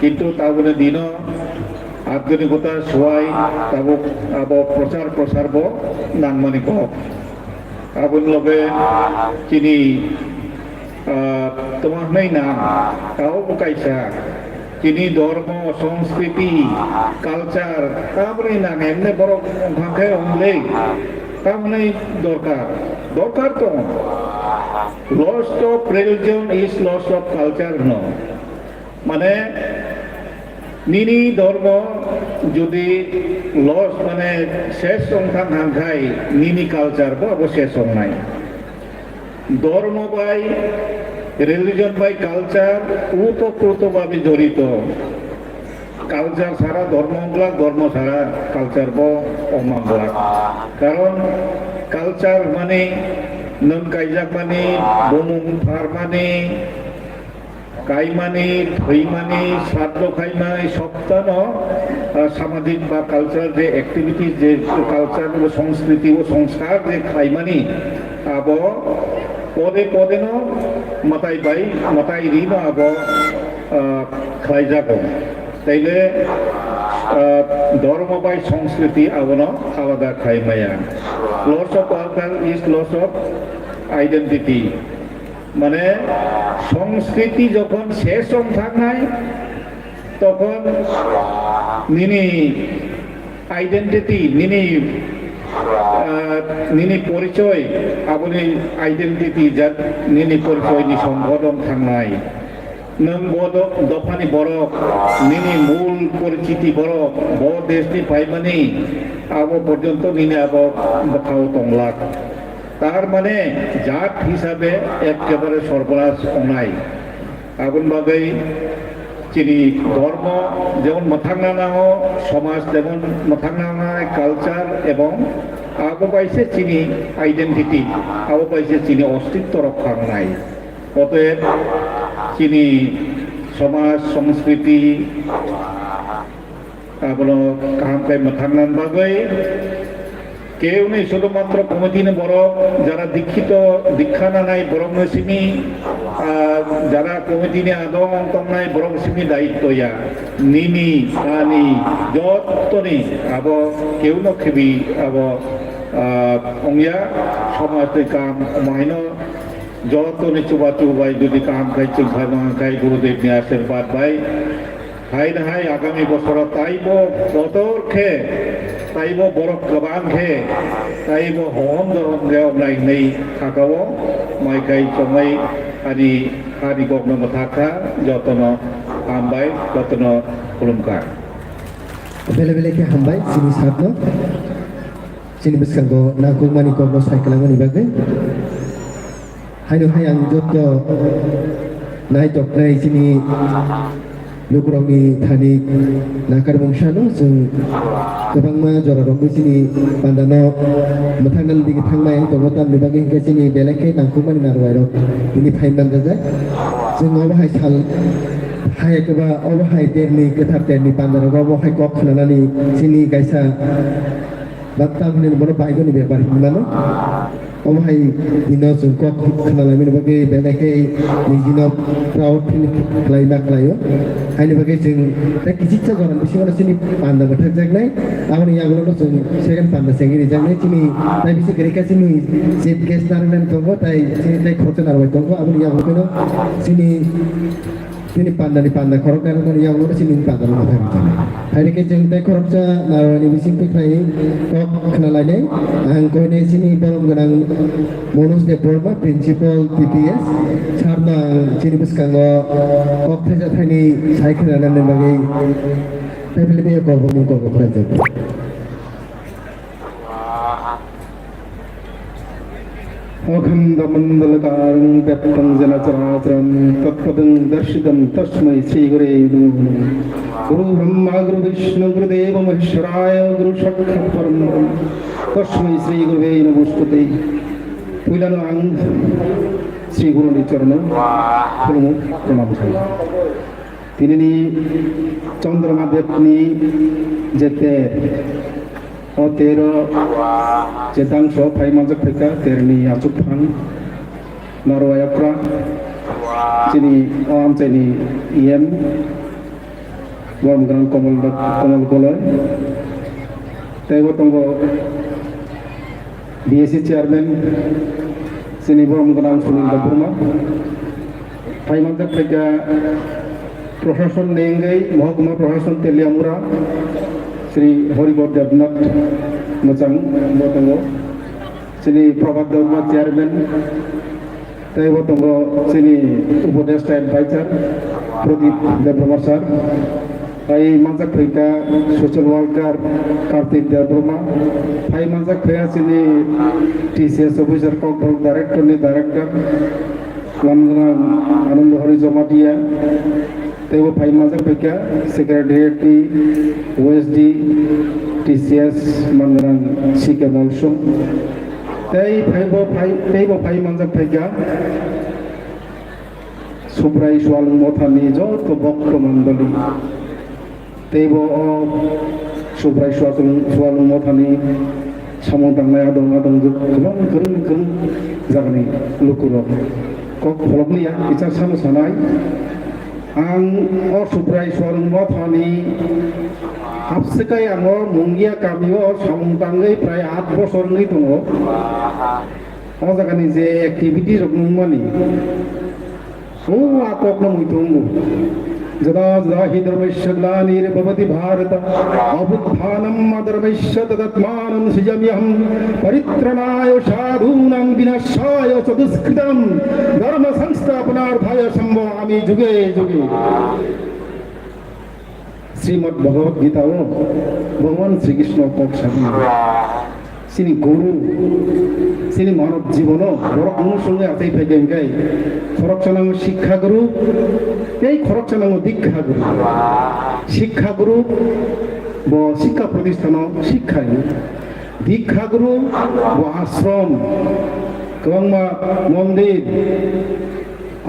কিন্তু তা বলে দিন আধুনিকতা সোয়াই তাবো আবো প্রচার বো নাংমানি কক আবুন লগে চিনি তোমার নাই নাম তাও কাইসা চিনি ধর্ম সংস্কৃতি কালচার তারপরে নাম এমনি বড় ভাঙায় অমলে তার মানে দরকার তো loss of religion is loss of culture ন মানে নিনি ধর্ম যদি লস মানে শেষ সংখ্যা হাঙ্খাই নিনি কালচার বো শেষ নাই ধর্ম বাই রিলিজন বাই কালচার ওতপ্রোতভাবে জড়িত কালচার ছাড়া ধর্ম ছাড়া কালচার বো অমাংলাক কারণ কালচার মানে নন কাইজাক মানে বমুং ফার মানে কাইমানি ধৈমানি শ্রাদ্ধ খাইমানি সপ্তাহ সামাজিক বা কালচার যে অ্যাক্টিভিটিস যে কালচার ও সংস্কৃতি ও সংস্কার যে খাইমানি আব পদে ন মাতাই রি ন আব খাইজাব তাইলে ধর্ম বাই সংস্কৃতি আবন আলাদা খাইমায়া loss of culture is loss of identity মানে সংস্কৃতি যখন শেষ সংখ্যা নাই তখন নিনি আইডেন্টিটি নিনি পরিচয় আপনি আইডেন্টিটি নিনি পরিচয় নি সংগঠন থাকনাই নং দফানি বরক নিনি মূল পরিচিতি বরক দেশনি পাইমানি আবো পর্যন্ত নিনি আবো খাও তংলাক তার মানে জাত হিসাবে একেবারে সর্বনাশ নাই আগুন বাগৈ চিনি ধর্ম যেমন মথাংনা সমাজ যেমন মথাংনা কালচার এবং আবো পাইছে চিনি আইডেন্টিটি আবো পাইছে চিনি অস্তিত্ব রক্ষা নাই অতএব চিনি সমাজ সংস্কৃতি আবলো কাহামকাই মথাংনান বাগৈ কেউ নেই শুধুমাত্র কমিটিনে বরফ যারা দীক্ষা না নাই বরফ নসিমি যারা কমিটিনে আদৌ অঙ্কন নাই বরফ সিমি দায়িত্ব ইয়া নিনি আনি যতনি আব কেউ নখেবি আব অংয়া সমাজ কাম মাইন যতনি চুবাই যদি কাম খাই চুভাই খাই গুরুদেব নিয়ে আশীর্বাদ ভাই হাই না হাই আগামী বছর তাইব বদর খে তাইব বরফ গবাং খে তাইব হম দরম নাই নেই থাকাও মাইকাই চমাই আদি হারি গগ্ন থাকা যতন আমবাই যতন খুলুমকা बेले के हामबाय सिनि साथनो सिनि बिस्कांगो नागुमानि गबनो साइकेलांगोनि बागै हायनो हाय आं जत नायदबनाय सिनि लोगोरावनि थानि नाकार बंशानो जों गोबांमा जरा दंबो सिनि बान्दानो मोथांनाल दिगे थांनाय दङ तामनि बागै हिंगा सिनि बेलेखे नांगुमानि नारवायरो बिनि फाइनाल जाजाय जों अबहाय साल हाय केबा अबहाय देरनि गोथार देरनि बान्दानो अबहाय गक खानानै सिनि गायसा बात्ता होनो बनो बायगोनि बेबार हिमानो अबहाय दिनो जों गक खानानै बिनि बागै बेलेखे निजिनो प्राउड फिल खालायना खालायो हायनि बागै जों दा किसिचा जरान बिसिङाव सिनि बान्दा बोथार जागनाय आंनि यागलो जों सेकेन्ड बान्दा सेंगिरि जागनाय सिनि ताइ बिसि गेरेका सिनि चिफ गेस्ट नारनान दङ ताइ सिनि ताइ खरचा नारबाय दङ आंनि यागलो सिनि सिनि पान्दा खरक नारनान यागलो सिनि पान्दा माथा बिचानाय हायनिके जों ताइ खरचा नारवानि बिसिं फैखाय गक खानालायनाय आं गयने सिनि बरम गोनां मनोज देबबर्मा प्रिन्सिपल टिपिएस सारना सिनि बिस्कांगो गक थैजाथायनि साइखेलानानै बागै फेमिलि बे गबमुं गब फरायजोब अखण्डमण्डलकारं व्याप्तं जलचराचरं तत्पदं दर्शितं तस्मै श्रीगुरे नमः गुरु ब्रह्मा गुरु विष्णु गुरुदेव महेश्वराय गुरु साक्षात् परब्रह्म तस्मै श्रीगुरुवे नमस्ते पहिलानो आं श्री गुरुनि चरणाव खुलुमो प्रणाम खालामो दिनैनि चन्द्रमा देवनि जेते o tero jetang so pai manjak pheka terni achuk phang narwaya pra chini am chini em warm gran komal goloi taibo tongo BSC chairman chini warm gran sunil baburma pai manjak pheka प्रशासन नेंगै महकुमा प्रशासन तेलियामुरा श्री हरिबर देवनाथ मोजां दङ श्री प्रभात देवमा chairman तैबो दङ श्री उपदेष्टा adviser Pradip Debbarma sir आई मानजाक फैका ससियेल वर्कार कार्तिक देवबर्मा आई मानजाक फैया श्री टीसीएस अफिसार कॉर्पोरेट डायरेक्टरनि डायरेक्टर लामगोनां आनन्द हरि जमातिया तैबो फाइ मानजाक फैका सेक्रेटारिएटनि ओएसडी टीसीएस मानगोनां सिके मौसुम तैबो फाइ मानजाक फैका सुब्राय सुवालुं मथानि जत भक्त मण्डली तैबो सुब्राय सुवालुं मथानि सामु दांनाय दं गोबां गोरों जागानि लुकुर कक फलबनिया बिचार सामु सानाय आं सुब्राय सुवालुं मथानि हाबसेखाय आङो मुंगिया गामियाव सामुंदाङै प्राय 8 बोसोरनि दङ जागानि जे एक्टिभिटी रखनुमानि आतकनो मुइथुंगु जदा जदा हि धर्मस्य ग्लानिर्भवति भारत अभुत्थानं मधर्मस्य तदात्मानं सृजाम्यहं परित्रणाय साधूनां विनाशाय च दुष्कृतं धर्म संस्थापनार्थाय संभवामि जुगे जुगे श्रीमद् भगवद गीता भगवान श्री कृष्ण पक्षामि सिनि गुरु सिनि मानव जीवन बरक अनुसंगे आथै फैगोनखाय खरकचनांग शिक्षा गुरु এই খরকচনাंग दीक्षा गुरु शिक्षा गुरु ब शिक्षा प्रतिष्ठान शिक्षाय दीक्षा गुरु ब आश्रम गोबांमा मन्दिर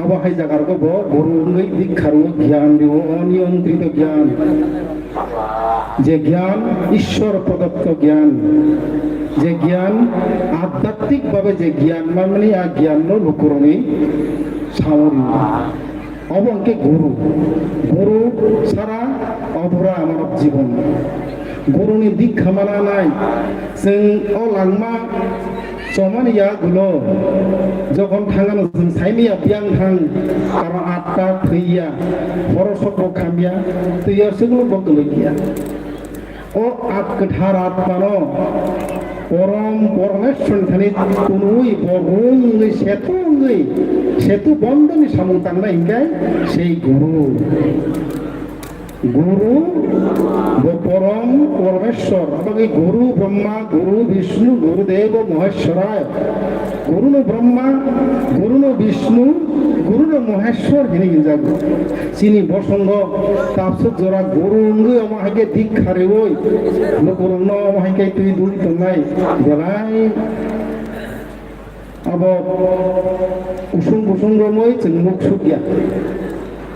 आबाहाय जागारखौ ब गुरुङै दीक्षारु ज्ञान दियो अनियन्त्रित ज्ञान जे ज्ञान ईश्वर प्रदत्त ज्ञान जे ज्ञान आध्यात्मिक भावे जे ज्ञान माने आ ज्ञान नो लुकुरनि सावरि अबंके गुरु गुरु सारा अधुरा मानव जीवन गुरुनि दीक्षा माना नाय जों अलांमा समानिया गुलो जखन थांगानो जों साइमिया बियां थां कारण आत्मा थैया फरसक खामिया तैया सगलो बगलैया ओ आत गोथार आत्मानो परम परमेश्वर थानि कुनुई बरुङै सेतु बन्दनि सामुं तांनाय हिंगाय सेई गुरु গুরু পরম পরমেশ্বর এবং এই গুরু ব্রহ্মা গুরু বিষ্ণু গুরুদেব মহেশ্বরায় গুরু ব্রহ্মা গুরু বিষ্ণু গুরু মহেশ্বর হিনে যাব চিনি বসঙ্গ তাপসত জোড়া গুরু আমাকে দীক্ষারে ওই লোকরণ্য আমাকে তুই দূরিত নাই বেলাই अब usung usung romoy cengmuk sukya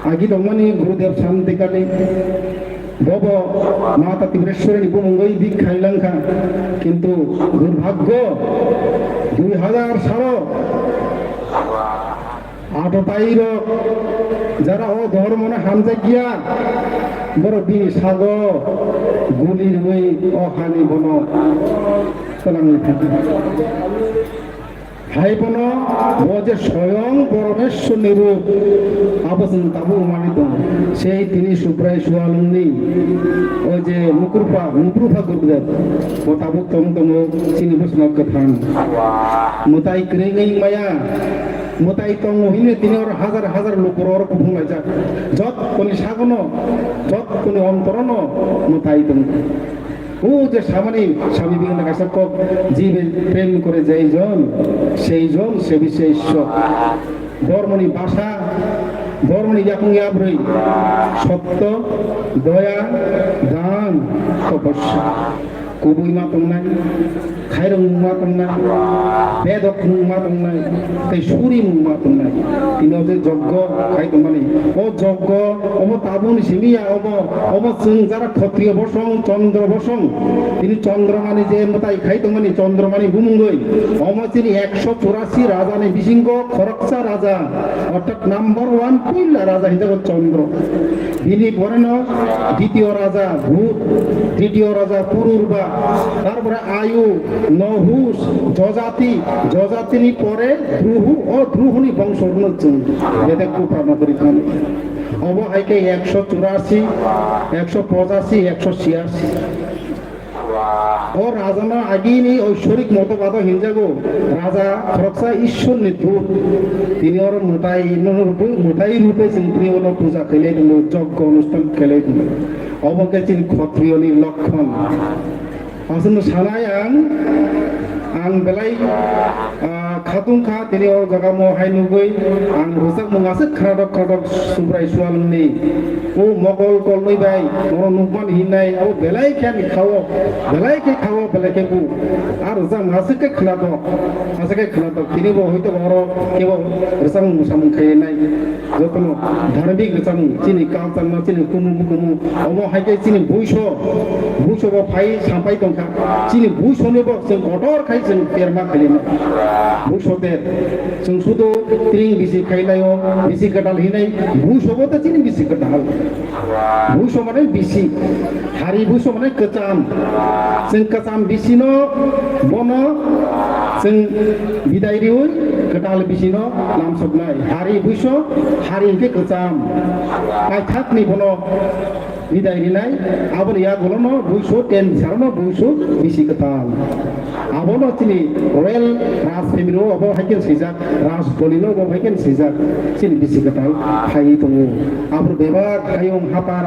agi dongmani gurudev santikani bobo mata tibreshwari bumungoi dik khailangkha kintu durbhagyo 2000 salo আটটাইর যারা ও ধর্মনে হামজা গিয়া বড় বি সাগ গুলির ওই অহানি বন চলাঙ্গি থাকে হাই বন ও যে স্বয়ং পরমেশ্বর নিরূপ আবসন তাবু মানিত সেই তিনি সুপ্রায় সুয়ালুন্নি ওই যে মুকুরফা গুরুদেব ও তাবুক তম তম চিনি বসমক কথান মুতাই ক্রেঙ্গই মায়া mutai tong hine tinor hazar hazar lukuror kubunga jak jot koni sagono jot koni ontorono mutai tong ও যে সামনে স্বামী বিবেকানন্দ কাছে জীবে প্রেম করে যেইজন সেইজন সে বিষয়ে ঈশ্বর ধর্মনি ভাষা ধর্মনি যাকুং ইয়াব্রই সত্য দয়া দান তপস্যা কুবুই মা তংনাই খাইরং মা তংনাই বেদক মা তংনাই তাই সুরি মা তংনাই তিনি যে যজ্ঞ খাই তংমানি ও যজ্ঞ অব তাবুন সিমিয়া অব जों যারা ক্ষত্রিয় বসং চন্দ্র বসং তিনি চন্দ্রমানি যে মতাই খাই তংমানি চন্দ্রমানি বুমুঙ্গই অমচিনি 184 রাজানি বিসিংহ খরকসা রাজা অর্থাৎ নাম্বার 1 পয়লা রাজা হিসাবে চন্দ্র তিনি পরেন দ্বিতীয় রাজা ভূত তৃতীয় রাজা পুরুরবা তারপরে আয়ু নহুস যজাতিনি পরে দ্রুহু ও দ্রুহুনি বংশ উন্নতি এতে খুব প্রার্থনা করি অবহাইকে 184 185 186 ও রাজানা আগিনি ঐশ্বরিক মতবাদ হিনজাগো রাজা খরকসা ঈশ্বর নিদূত তিনি ওর মোটাই রূপে তিনি ওর পূজা খেলে দিল যজ্ঞ অনুষ্ঠান খেলে দিল অবকে তিনি ক্ষত্রিয়নি লক্ষণ আসুন সানাই আং বেলাই খাতুংখা তিনি ও জায়গা মহাই নুগৈ আং রোজাক মুঙাসে খাদক সুব্রাই সুয়ালনি ও মগল কলনই বাই নর নুকমান হিনাই ও বেলাই খানি খাও বেলাই কে কু আর রোজা মাসকে খানাদক তিনি বো হইতো বড় কেব রোজাং মুসাম খাই নাই যখন ধার্মিক রোজাং চিনি কালচার না চিনি কুমু অম হাইকে চিনি বুইশো বো ফাই সাম্পাই দंखा চিনি বুইশনিবো जों गटर खाइ जों पेरमा खालिना बुसोते जों सुदो त्रिं बिसि खाइलायो बिसि गडाल हिनाय बुसोबो त चिनि बिसि गडाल बुसो माने बिसि हारि बुसो माने कचाम जों कचाम बिसिनो बनो जों बिदाय दिउन गडाल बिसिनो नाम सबनाय हारि बुसो हारि के कचाम पाइथाकनि बनो बिदाय दिनाय आबो या गलनो बुसो टेन सारनो बुसो बिसि गडाल आबोनो चिनि रयेल राज फेमिनो अबो हाइकेन सिजाक राज बलिनो अबो हाइकेन सिजाक चिनि बिसि गडाल खाइ दङो आबो बेबा खायम हापार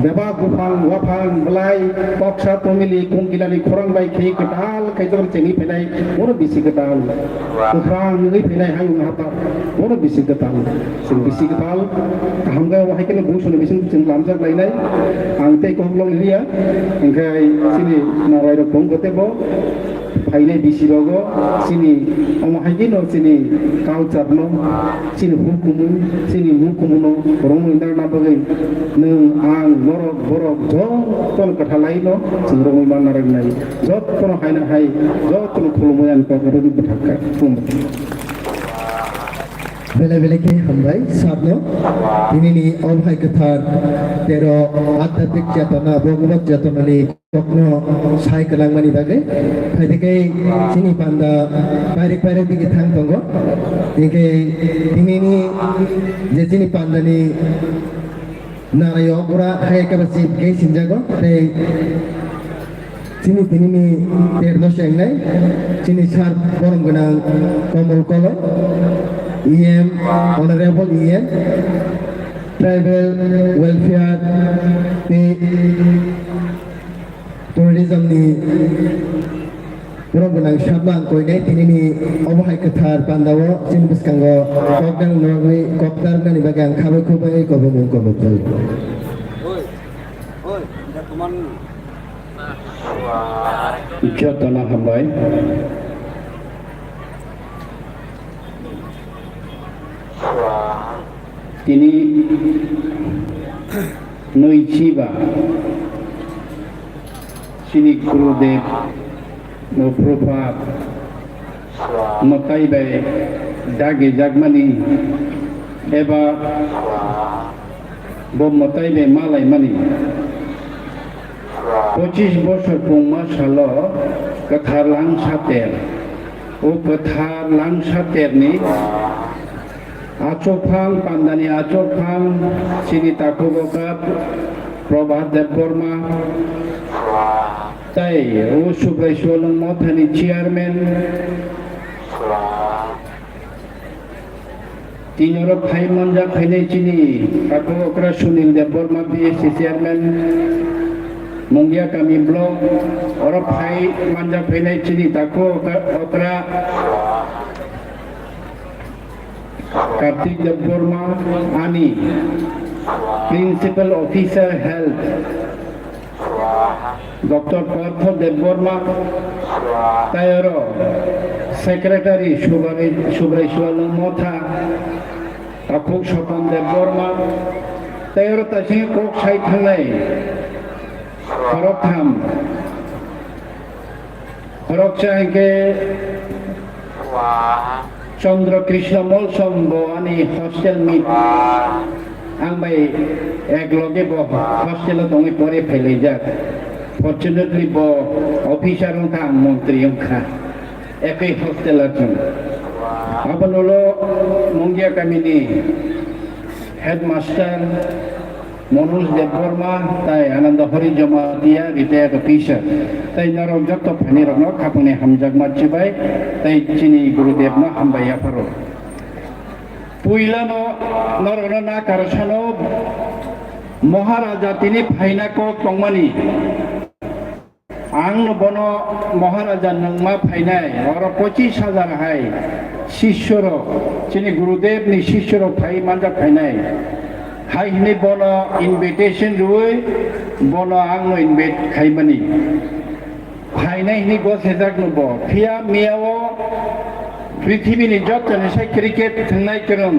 बेबा गुफां वाफां बलाय पक्सा तमिलि कंगिलानि खरंबाय खे गडाल खायजोर चेनि फैनाय ओनो बिसि गडाल गुफां नङै फैनाय हायम हापार ओनो बिसि गडाल जों बिसि गडाल हामगा हाइकेन बुसोनो बिसिन जों लामजाक लायनाय आं ते कंग्लं लिया ओंखाय चिनि नारायण बंगतेबो फाइनाय बिसिबागो चिनि अमहाइगिनो चिनि कालचारनो चिनि हुकुमु चिनि मुकुमुनो रंग इन्दारना बगै नों आं बरक जतन कथा लाइनो जों रंग मानारनाय जतन हायना हाय जतन खुलुमयान पगरनि बथाका बेले के हमबाय साधनो दिनैनि अबहाय गोथार तेरो आध्यात्मिक चेतना भगवत चेतनानि कखनो सायखलांमानि बागै फायदेकै चिनि पान्दा बारे दिगे थां दङ दिगे दिनैनि जे चिनि पान्दानि नारायो गुरा हायकाबासि गे सिनजागो ते चिनि दिनैनि तेरनो सेंनाय चिनि सार गरम गोनां कमल कल EM Honorable EM tribal welfare tourism Borong gunang sabang koi nai tini ni obohai ketar pandawo sin biskango kopdang norway kopdar nani bagang kabe kubai kobomung kobokol. Jatana hambai. Tini noichiba sini Gurudev Prabhupada makai bai dage jagmani eba bom makai bai malai mani 25 বছর পৌমা সাল কথার lung সাতের ও কথার lung সাতের নি আচোফাং পান্দানি আচোফাং সিনি তাকুবকা প্রভাত দেব বর্মা তাই ও সুব্রাই so long মথানি chairman তিনর ভাই মঞ্জা ফাইনে চিনি তাকুবকরা Sunil Deb Barma BSC chairman Munggia kami blog orang Thai manja penai cini tako okra Kartik Deborma Ani Principal Officer Health Dr. Partho Deborma Tayoro Secretary Shubray Shwalung Motha Takuk Shopan Deborma Tayoro Tashin Kok Sai Thangai Khorokham Khorokchangke Chandra Krishna Molsom bo ani hostel meet ang bai ekloge bo hostel dongi pore phailai jak fortunately bo officer ong ka montri ong ka ekai hostel achon abanolo Munggia kamini headmaster Manoj Deborma tai Ananda Hori Jamatia retired officer tai narok jotto phani rok no khapune hamjak machibai tai chini Gurudev no hambaya pharo puila no narok na karasano Maharaja tini phaina ko tongmani ang bono Maharaja nangma phainai oro 25,000 hai shishoro chini Gurudev ni shishoro phai manja phainai hai ini bono invitation rui bono angno invite khaimani phaina ini go sedak no bo phia miawo পৃথিবী ni jot ne sai cricket thangnai kerom